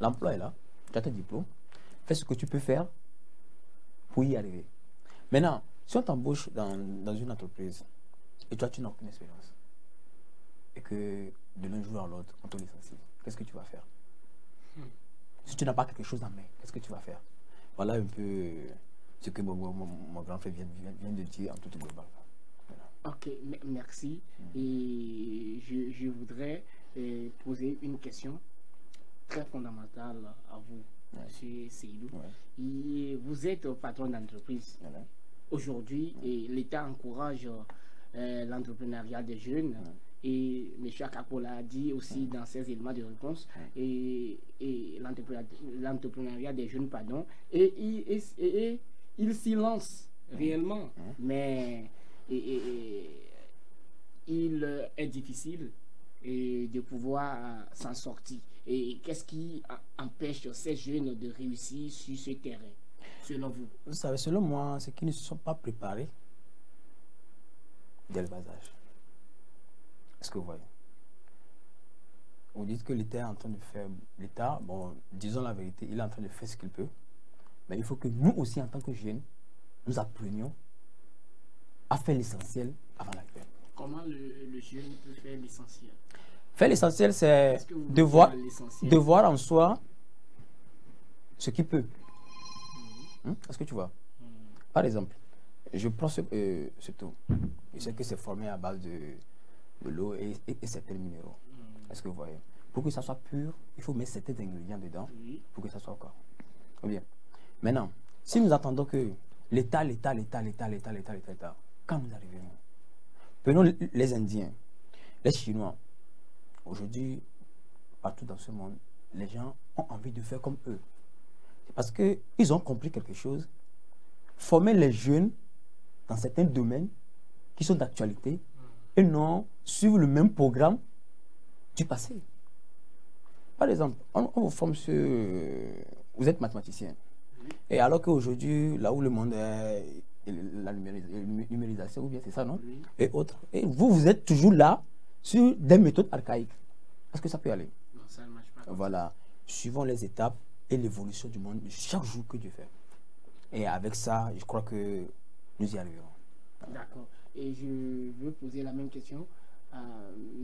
Speaker 3: L'emploi est là, tu as ton diplôme, fais ce que tu peux faire pour y arriver. Maintenant, si on t'embauche dans une entreprise et toi tu n'as aucune expérience et que de l'un jour à l'autre on te licencie, qu'est-ce que tu vas faire? Si tu n'as pas quelque chose en main, qu'est-ce que tu vas faire? Voilà un peu ce que mon grand frère vient de dire en toute global. Voilà.
Speaker 1: Ok, merci. Et je voudrais poser une question très fondamentale à vous, M. Seydou. Et vous êtes patron d'entreprise. Aujourd'hui, l'État encourage l'entrepreneuriat des jeunes. Et M. Akapola a dit aussi dans ses éléments de réponse, et l'entrepreneuriat des jeunes, pardon, et il s'y lance réellement, mais il est difficile de pouvoir s'en sortir. Et qu'est-ce qui empêche ces jeunes de réussir sur ce terrain, selon vous?
Speaker 3: Vous savez, selon moi, c'est qu'ils ne se sont pas préparés dès le bas âge. Est-ce que vous voyez? Vous dites que l'État est en train de faire... L'État, bon, disons la vérité, il est en train de faire ce qu'il peut. Mais il faut que nous aussi, en tant que jeunes, nous apprenions à faire l'essentiel avant la guerre.
Speaker 1: Comment le jeune peut faire l'essentiel?
Speaker 3: Faire l'essentiel, c'est de voir en soi ce qu'il peut. Est-ce que tu vois? Par exemple, je prends ce tout. Je sais que c'est formé à base de l'eau et certains minéraux. Est-ce que vous voyez? Pour que ça soit pur, il faut mettre certains ingrédients dedans pour que ça soit quoi? Bien. Maintenant, si nous attendons que l'État, quand nous arriverons, prenons les Indiens, les Chinois. Aujourd'hui, partout dans ce monde, les gens ont envie de faire comme eux. C'est parce qu'ils ont compris quelque chose. Former les jeunes dans certains domaines qui sont d'actualité et non suivre le même programme du passé. Par exemple, on vous forme sur... Vous êtes mathématicien. Et alors qu'aujourd'hui, là où le monde est... La numérisation, ou bien c'est ça, non? Et autres. Et vous êtes toujours là sur des méthodes archaïques. Est-ce que ça peut aller?
Speaker 1: Non, ça ne marche pas.
Speaker 3: Voilà. Suivons les étapes et l'évolution du monde chaque jour que Dieu fait. Et avec ça, je crois que nous y arriverons.
Speaker 1: D'accord. Et je veux poser la même question à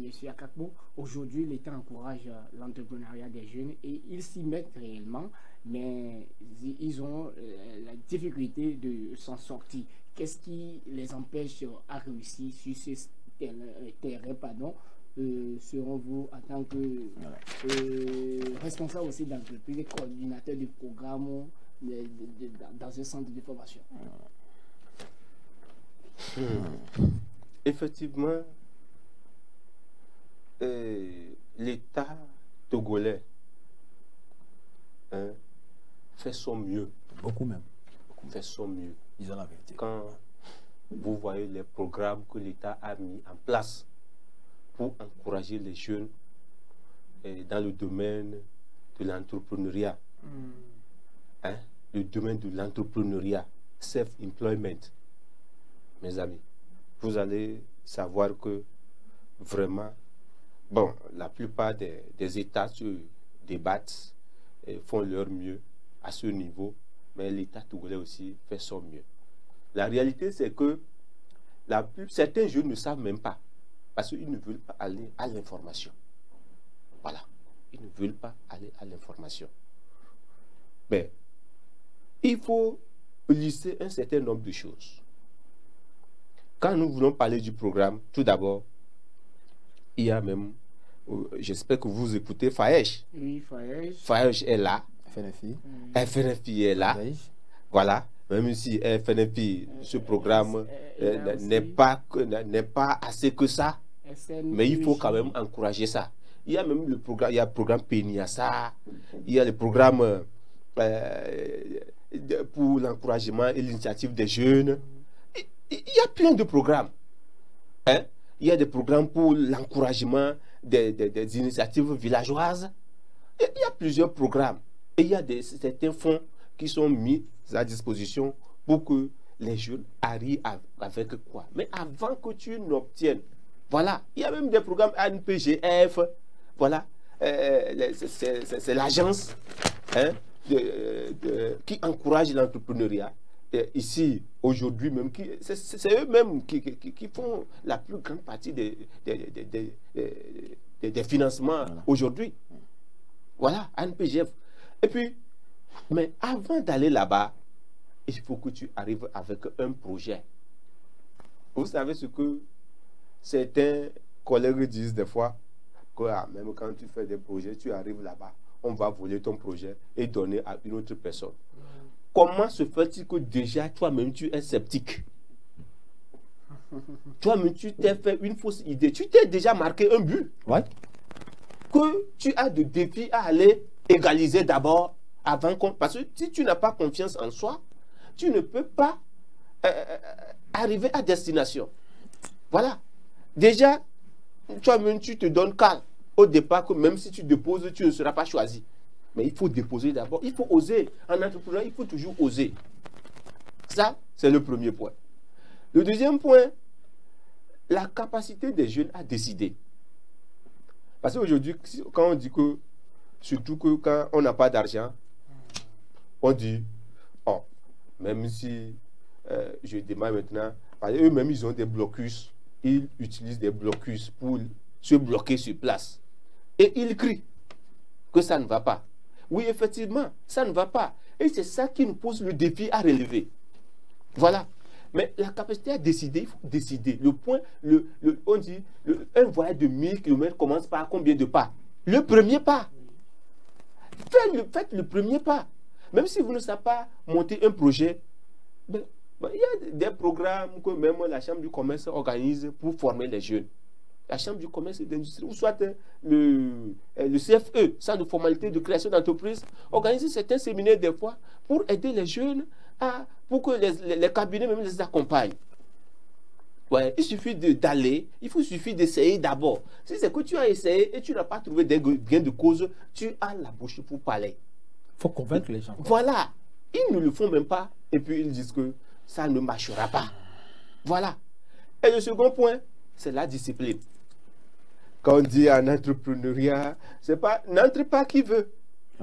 Speaker 1: M. Akakbo. Aujourd'hui, l'État encourage l'entrepreneuriat des jeunes et ils s'y mettent réellement, mais ils ont la difficulté de s'en sortir. Qu'est-ce qui les empêche à réussir sur ce terrain, pardon, selon vous, en tant que responsable aussi d'entreprise et coordinateur de programme dans un centre de formation?
Speaker 2: Effectivement, l'État togolais fait son mieux.
Speaker 3: Beaucoup même.
Speaker 2: Fait son mieux.
Speaker 3: Disons la vérité.
Speaker 2: Quand vous voyez les programmes que l'État a mis en place pour encourager les jeunes dans le domaine de l'entrepreneuriat, le domaine de l'entrepreneuriat, self-employment, mes amis, vous allez savoir que vraiment, bon, la plupart des États se débattent et font leur mieux à ce niveau, mais l'État togolais aussi fait son mieux. La réalité, c'est que certains jeunes ne savent même pas Parce qu'ils ne veulent pas aller à l'information. Voilà. Ils ne veulent pas aller à l'information. Mais il faut lister un certain nombre de choses. Quand nous voulons parler du programme, tout d'abord, il y a même, j'espère que vous écoutez FAEJ.
Speaker 1: Oui, FAEJ.
Speaker 2: FAEJ est là.
Speaker 3: FNFI.
Speaker 2: FNFI est là. Voilà. Même si FNFI, ce programme n'est pas assez que ça, mais il faut quand même encourager ça. Il y a même le programme, il y a le programme PENIASA, il y a le programme pour l'encouragement et l'initiative des jeunes. Il y a plein de programmes. Hein? Il y a des programmes pour l'encouragement des initiatives villageoises. Il y a plusieurs programmes. Et il y a certains fonds qui sont mis à disposition pour que les jeunes arrivent avec quoi. Mais avant que tu n'obtiennes, voilà, il y a même des programmes ANPGF, voilà, c'est l'agence qui encourage l'entrepreneuriat. Ici, aujourd'hui même, c'est eux-mêmes qui font la plus grande partie des financements aujourd'hui. Voilà, ANPGF. Et puis, mais avant d'aller là-bas, il faut que tu arrives avec un projet. Vous savez ce que certains collègues disent des fois, que même quand tu fais des projets, tu arrives là-bas, on va voler ton projet et donner à une autre personne. Comment se fait-il que déjà toi-même tu es sceptique? Toi-même tu t'es fait une fausse idée. Tu t'es déjà marqué un but.
Speaker 3: Ouais.
Speaker 2: Que tu as de défis à aller égaliser d'abord avant qu'on... Parce que si tu n'as pas confiance en soi, tu ne peux pas arriver à destination. Voilà. Déjà, toi-même tu te donnes calme au départ que même si tu déposes, tu ne seras pas choisi. Mais il faut déposer d'abord. Il faut oser. En entrepreneur, il faut toujours oser. Ça, c'est le premier point. Le deuxième point, la capacité des jeunes à décider. Parce qu'aujourd'hui, quand on dit que, surtout que quand on n'a pas d'argent, on dit, oh, même si je démarre maintenant, eux-mêmes, ils ont des blocus. Ils utilisent des blocus pour se bloquer sur place. Et ils crient que ça ne va pas. Oui, effectivement, ça ne va pas. Et c'est ça qui nous pose le défi à relever. Voilà. Mais la capacité à décider, il faut décider. Le point, on dit, un voyage de 1000 km commence par combien de pas? Le premier pas. Faites le premier pas. Même si vous ne savez pas monter un projet, il y a des programmes que même la Chambre du commerce organise pour former les jeunes. La Chambre du commerce et d'industrie, ou soit le CFE, Centre de formalité de création d'entreprise, organise certains séminaires des fois pour aider les jeunes, pour que les cabinets même les accompagnent. Ouais, il suffit d'aller, il suffit d'essayer d'abord. Si c'est que tu as essayé et tu n'as pas trouvé des gains de cause, tu as la bouche pour parler.
Speaker 3: Il faut convaincre les gens.
Speaker 2: Voilà. Ils ne le font même pas et puis ils disent que ça ne marchera pas. Voilà. Et le second point, c'est la discipline. Quand on dit en entrepreneuriat, c'est pas n'entre pas qui veut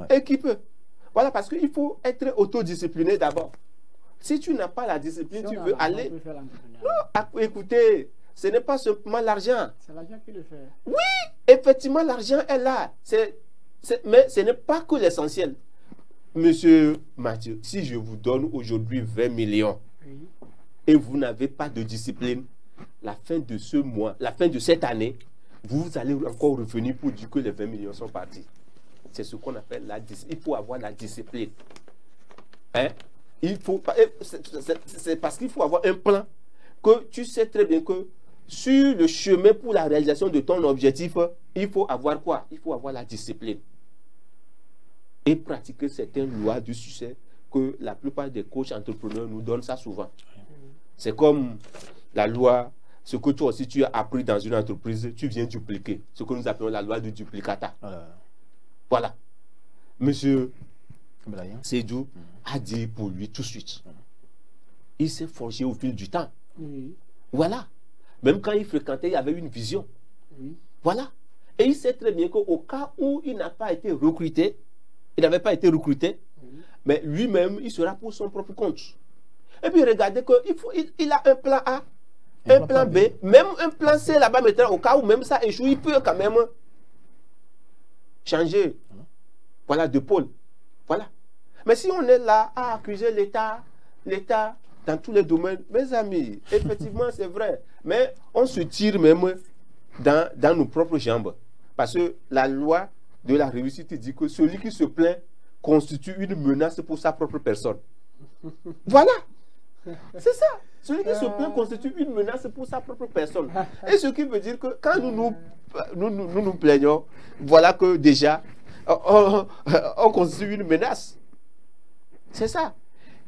Speaker 2: et qui peut. Voilà, parce qu'il faut être autodiscipliné d'abord. Si tu n'as pas la discipline, tu veux aller... Non, écoutez, ce n'est pas seulement l'argent.
Speaker 1: C'est l'argent qui le fait.
Speaker 2: Oui, effectivement, l'argent est là. Mais ce n'est pas que l'essentiel. Monsieur Mathieu, si je vous donne aujourd'hui 20 millions et vous n'avez pas de discipline, la fin de ce mois, la fin de cette année, vous allez encore revenir pour dire que les 20 millions sont partis. C'est ce qu'on appelle la discipline. Il faut avoir la discipline. Hein? C'est parce qu'il faut avoir un plan que tu sais très bien que sur le chemin pour la réalisation de ton objectif, il faut avoir quoi? Il faut avoir la discipline. Et pratiquer certaines lois du succès que la plupart des coachs entrepreneurs nous donnent ça souvent. C'est comme la loi, ce que toi aussi tu as appris dans une entreprise, tu viens dupliquer. Ce que nous appelons la loi du duplicata. Voilà. Monsieur Seydou a dit pour lui tout de suite. Il s'est forgé au fil du temps. Voilà. Même quand il fréquentait, il y avait une vision. Voilà. Et il sait très bien qu'au cas où il n'a pas été recruté, il n'avait pas été recruté, mais lui-même, il sera pour son propre compte. Et puis regardez qu'il a un plan A. un plan B, même un plan C là-bas maintenant, au cas où même ça échoue, il peut quand même changer, voilà, de pôle. Voilà. Mais si on est là à accuser l'État dans tous les domaines, mes amis, effectivement c'est vrai, mais on se tire même dans nos propres jambes. Parce que la loi de la réussite dit que celui qui se plaint constitue une menace pour sa propre personne. Voilà. C'est ça. Celui qui se plaint constitue une menace pour sa propre personne. Et ce qui veut dire que quand nous plaignons, voilà que déjà, on constitue une menace. C'est ça.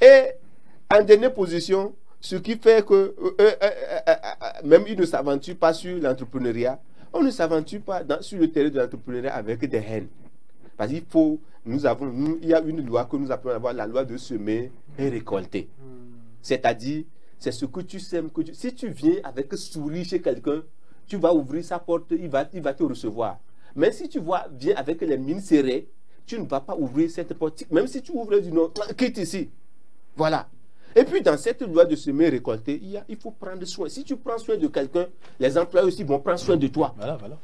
Speaker 2: Et en dernière position, ce qui fait que même ils ne s'aventurent pas sur l'entrepreneuriat, on ne s'aventure pas sur le terrain de l'entrepreneuriat avec des haines. Parce qu'il faut, il y a une loi que nous appelons la loi de semer et récolter. C'est-à-dire, c'est ce que tu sèmes. Si tu viens avec sourire chez quelqu'un, tu vas ouvrir sa porte, il va te recevoir. Mais si tu viens avec les mines serrées, tu ne vas pas ouvrir cette porte. Même si tu ouvres du nom, quitte ici. Voilà. Et puis dans cette loi de semer et récolter, il faut prendre soin. Si tu prends soin de quelqu'un, les employés aussi vont prendre soin de toi.
Speaker 3: Voilà, voilà.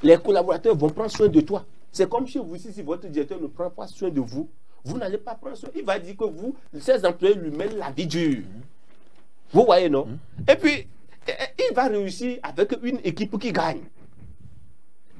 Speaker 2: Les collaborateurs vont prendre soin de toi. C'est comme chez vous, si votre directeur ne prend pas soin de vous, vous n'allez pas prendre soin. Il va dire que vous, ces employés lui mènent la vie dure. Vous voyez, non? Et puis, il va réussir avec une équipe qui gagne.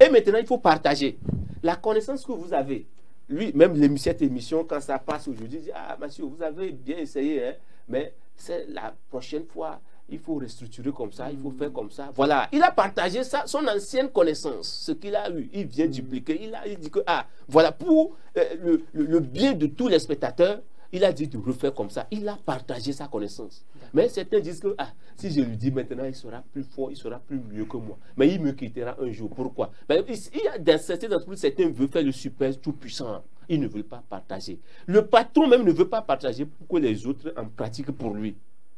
Speaker 2: Et maintenant, il faut partager. La connaissance que vous avez, lui, même cette émission, quand ça passe aujourd'hui, il dit, ah, monsieur, vous avez bien essayé, hein, mais c'est la prochaine fois, il faut restructurer comme ça, il faut faire comme ça. Voilà, il a partagé ça, son ancienne connaissance, ce qu'il a eu, il vient dupliquer, il dit que, ah, voilà, pour le bien de tous les spectateurs, il a dit de refaire comme ça. Il a partagé sa connaissance. Mais certains disent que, ah, si je lui dis maintenant, il sera plus fort, il sera plus mieux que moi. Mais il me quittera un jour. Pourquoi? Ben, il y a dans certaines entreprises, certains veulent faire le super tout puissant. Ils ne veulent pas partager. Le patron même ne veut pas partager pour que les autres en pratiquent pour lui.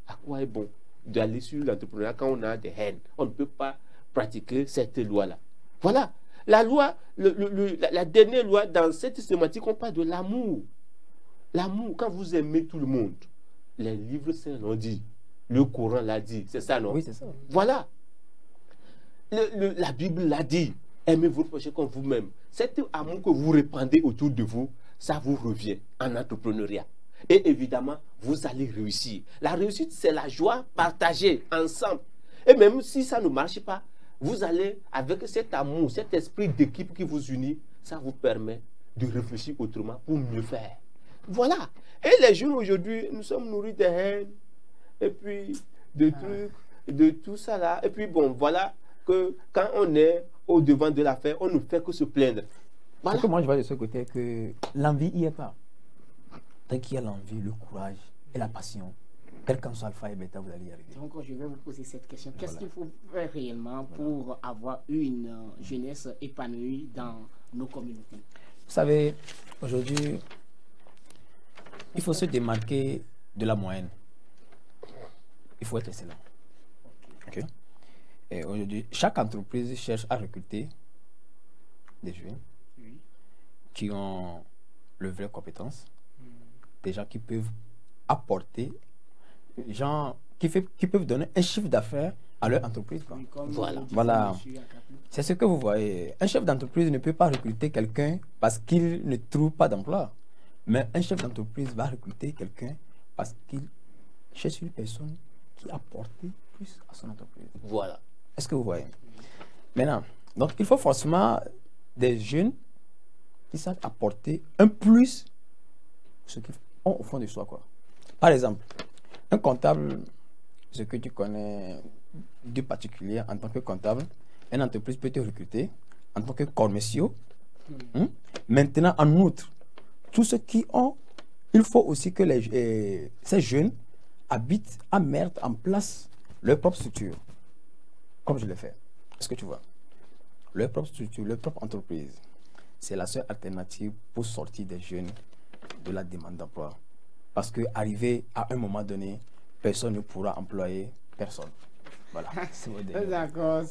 Speaker 2: À quoi est bon d'aller sur l'entrepreneuriat quand on a des haines? On ne peut pas pratiquer cette loi-là. Voilà. La loi, la dernière loi dans cette systématique, on parle de l'amour. L'amour, quand vous aimez tout le monde, les livres saints l'ont dit, le Coran l'a dit, c'est ça, non?
Speaker 3: Oui, c'est ça.
Speaker 2: Voilà. La Bible l'a dit, aimez votre prochain comme vous-même. Cet amour que vous répandez autour de vous, ça vous revient en entrepreneuriat. Et évidemment, vous allez réussir. La réussite, c'est la joie partagée ensemble. Et même si ça ne marche pas, vous allez, avec cet amour, cet esprit d'équipe qui vous unit, ça vous permet de réfléchir autrement pour mieux faire. Voilà. Et les jeunes aujourd'hui, nous sommes nourris de haine, et puis de trucs, de tout ça là. Et puis bon, voilà que quand on est au devant de l'affaire, on ne fait que se plaindre. Voilà.
Speaker 3: Parce que moi, je vois de ce côté que l'envie n'y est pas. Tant qu'il y a l'envie, le courage et la passion, quel qu'en soit alpha et bêta, vous allez y arriver.
Speaker 1: Donc, je vais vous poser cette question. Qu'est-ce qu'il faut faire réellement pour avoir une jeunesse épanouie dans nos communautés?
Speaker 3: Vous savez, aujourd'hui, il faut se démarquer de la moyenne. Il faut être excellent. Okay. Et aujourd'hui, chaque entreprise cherche à recruter des jeunes qui ont le vraies compétences, des gens qui peuvent apporter, des gens qui peuvent donner un chiffre d'affaires à leur entreprise. Quoi. Voilà. C'est ce que vous voyez. Un chef d'entreprise ne peut pas recruter quelqu'un parce qu'il ne trouve pas d'emploi. Mais un chef d'entreprise va recruter quelqu'un parce qu'il cherche une personne qui apporte plus à son entreprise.
Speaker 2: Voilà.
Speaker 3: Est-ce que vous voyez? Maintenant, donc il faut forcément des jeunes qui savent apporter un plus ce qu'ils ont au fond de soi, quoi. Par exemple, un comptable, ce que tu connais du particulier en tant que comptable, une entreprise peut te recruter en tant que commerciaux. Maintenant, en outre, tous ceux qui ont, il faut aussi que ces jeunes habitent à mettre en place leur propre structure, comme je l'ai fait. Est-ce que tu vois? Leur propre structure, leur propre entreprise, c'est la seule alternative pour sortir des jeunes de la demande d'emploi. Parce qu'arrivé à un moment donné, personne ne pourra employer personne. Voilà.
Speaker 1: D'accord.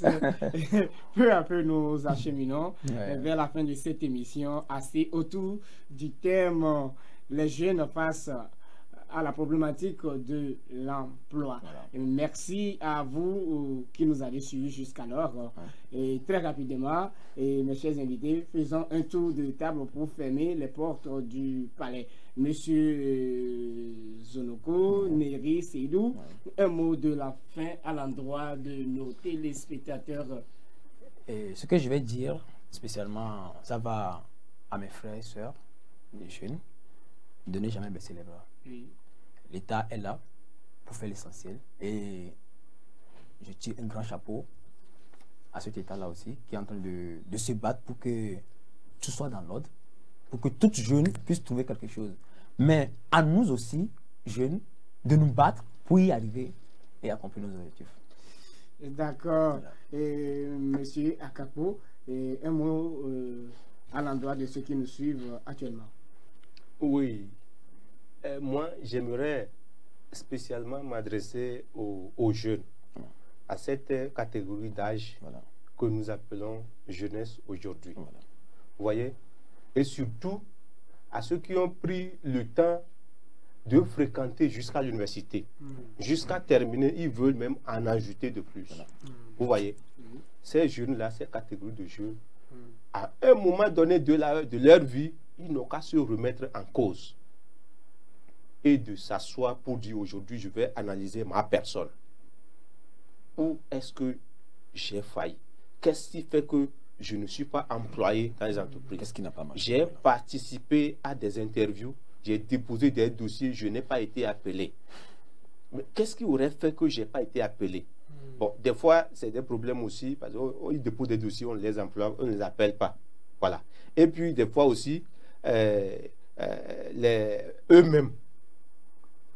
Speaker 1: Peu à peu, nous acheminons vers la fin de cette émission, assez autour du thème les jeunes face à la problématique de l'emploi.
Speaker 3: Voilà.
Speaker 1: Merci à vous qui nous avez suivis jusqu'alors. Et très rapidement, mes chers invités, faisons un tour de table pour fermer les portes du palais. Monsieur Zonoko, Neri, Seydou, un mot de la fin à l'endroit de nos téléspectateurs.
Speaker 3: Et ce que je vais dire, spécialement, ça va à mes frères et sœurs, les jeunes, de ne jamais baisser les bras.
Speaker 1: Oui.
Speaker 3: L'État est là pour faire l'essentiel. Et je tire un grand chapeau à cet État-là aussi, qui est en train de se battre pour que tout soit dans l'ordre, pour que tout jeune puisse trouver quelque chose. Mais à nous aussi, jeunes, de nous battre pour y arriver et accomplir nos objectifs.
Speaker 1: D'accord. Et monsieur Akapo, un mot à l'endroit de ceux qui nous suivent actuellement.
Speaker 2: Oui. Moi, j'aimerais spécialement m'adresser aux jeunes, à cette catégorie d'âge que nous appelons jeunesse aujourd'hui. Vous voyez? Et surtout à ceux qui ont pris le temps de fréquenter jusqu'à l'université. Jusqu'à terminer, ils veulent même en ajouter de plus. Vous voyez? Ces jeunes-là, ces catégories de jeunes, à un moment donné de leur vie, ils n'ont qu'à se remettre en cause et de s'asseoir pour dire aujourd'hui, je vais analyser ma personne. Où est-ce que j'ai failli? Qu'est-ce qui fait que je ne suis pas employé dans les entreprises?
Speaker 3: Qu'est-ce qui n'a pas marché?
Speaker 2: J'ai participé à des interviews, j'ai déposé des dossiers, je n'ai pas été appelé. Mais qu'est-ce qui aurait fait que je n'ai pas été appelé? Bon, des fois, c'est des problèmes aussi, parce qu'ils déposent des dossiers, on les emploie, on ne les appelle pas. Voilà. Et puis, des fois aussi,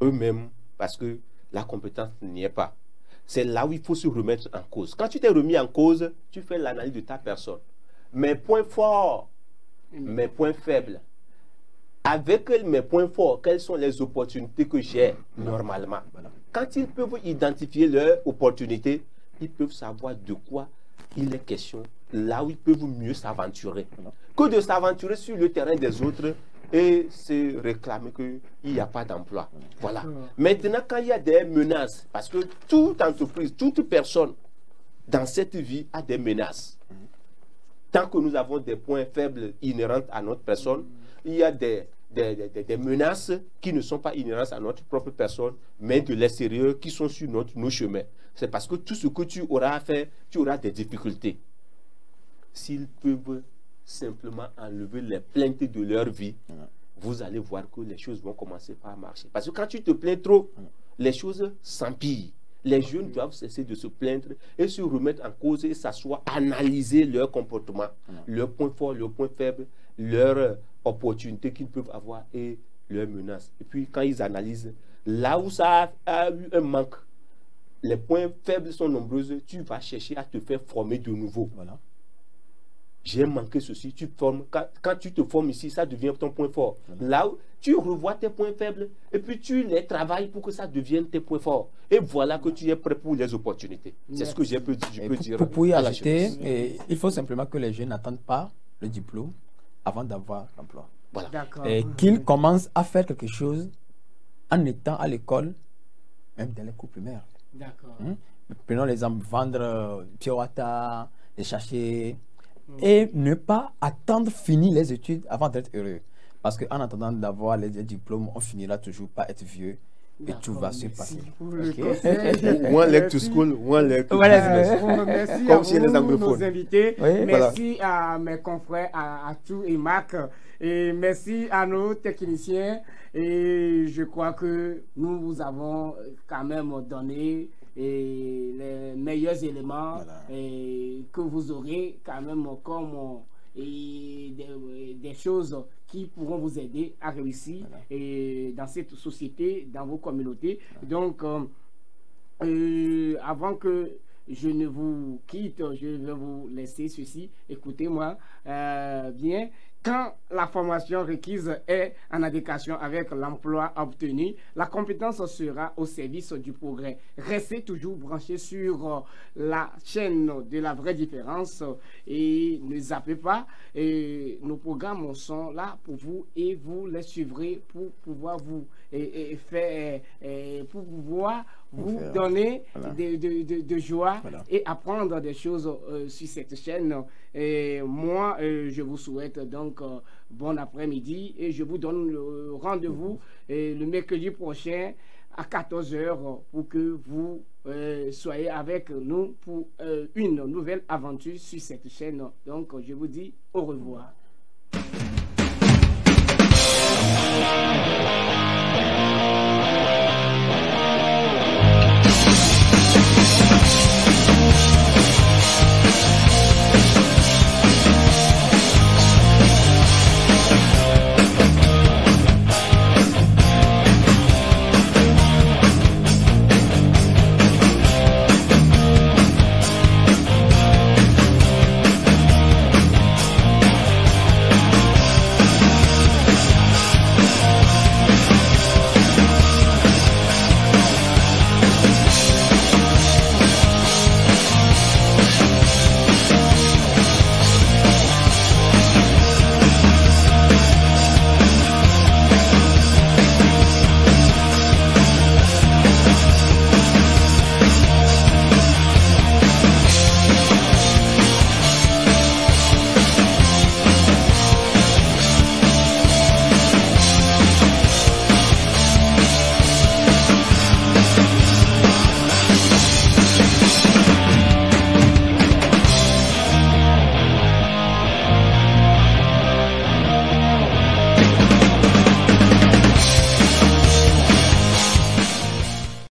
Speaker 2: eux-mêmes, parce que la compétence n'y est pas. C'est là où il faut se remettre en cause. Quand tu t'es remis en cause, tu fais l'analyse de ta personne. Mes points forts, mes points faibles. Avec mes points forts, quelles sont les opportunités que j'ai normalement? Quand ils peuvent identifier leurs opportunités, ils peuvent savoir de quoi il est question, là où ils peuvent mieux s'aventurer. Que de s'aventurer sur le terrain des autres et se réclamer qu'il n'y a pas d'emploi. Voilà. Maintenant, quand il y a des menaces, parce que toute entreprise, toute personne dans cette vie a des menaces. Tant que nous avons des points faibles inhérents à notre personne, il y a des menaces qui ne sont pas inhérentes à notre propre personne, mais de l'extérieur qui sont sur nos chemins. C'est parce que tout ce que tu auras à faire, tu auras des difficultés. S'ils peuvent simplement enlever les plaintes de leur vie, vous allez voir que les choses vont commencer par marcher. Parce que quand tu te plains trop, les choses s'empirent. Les jeunes doivent cesser de se plaindre et se remettre en cause et s'asseoir, analyser leur comportement, leurs points forts, leurs points faibles, leurs opportunités qu'ils peuvent avoir et leurs menaces. Et puis quand ils analysent, là où ça a eu un manque, les points faibles sont nombreux, tu vas chercher à te faire former de nouveau. Voilà. J'ai manqué ceci, tu formes. Quand tu te formes ici, ça devient ton point fort. Là où tu revois tes points faibles et puis tu les travailles pour que ça devienne tes points forts. Et voilà que tu es prêt pour les opportunités. C'est ce que je peux dire.
Speaker 3: Pour y ajouter, il faut simplement que les jeunes n'attendent pas le diplôme avant d'avoir l'emploi.
Speaker 2: Voilà.
Speaker 3: Et qu'ils commencent à faire quelque chose en étant à l'école, même dans les cours primaires.
Speaker 1: D'accord.
Speaker 3: Prenons l'exemple, vendre Piawata, les chercher. Et ne pas attendre finir les études avant d'être heureux. Parce qu'en attendant d'avoir les diplômes, on finira toujours par être vieux et tout va se passer.
Speaker 2: One leg to school, one leg to
Speaker 1: business. Merci à vous, nos invités. Merci à mes confrères, à tous et Marc. Et merci à nos techniciens. Et je crois que nous vous avons quand même donné les meilleurs éléments que vous aurez quand même comme des choses qui pourront vous aider à réussir dans cette société, dans vos communautés. Donc, avant que je ne vous quitte, je vais vous laisser ceci. Écoutez-moi bien. Quand la formation requise est en adéquation avec l'emploi obtenu, la compétence sera au service du progrès. Restez toujours branchés sur la chaîne de la vraie différence et ne zappez pas. Et nos programmes sont là pour vous et vous les suivrez pour pouvoir vous vous donner de joie et apprendre des choses sur cette chaîne. Et moi, je vous souhaite donc bon après-midi et je vous donne le rendez-vous le mercredi prochain à 14 h pour que vous soyez avec nous pour une nouvelle aventure sur cette chaîne. Donc, je vous dis au revoir.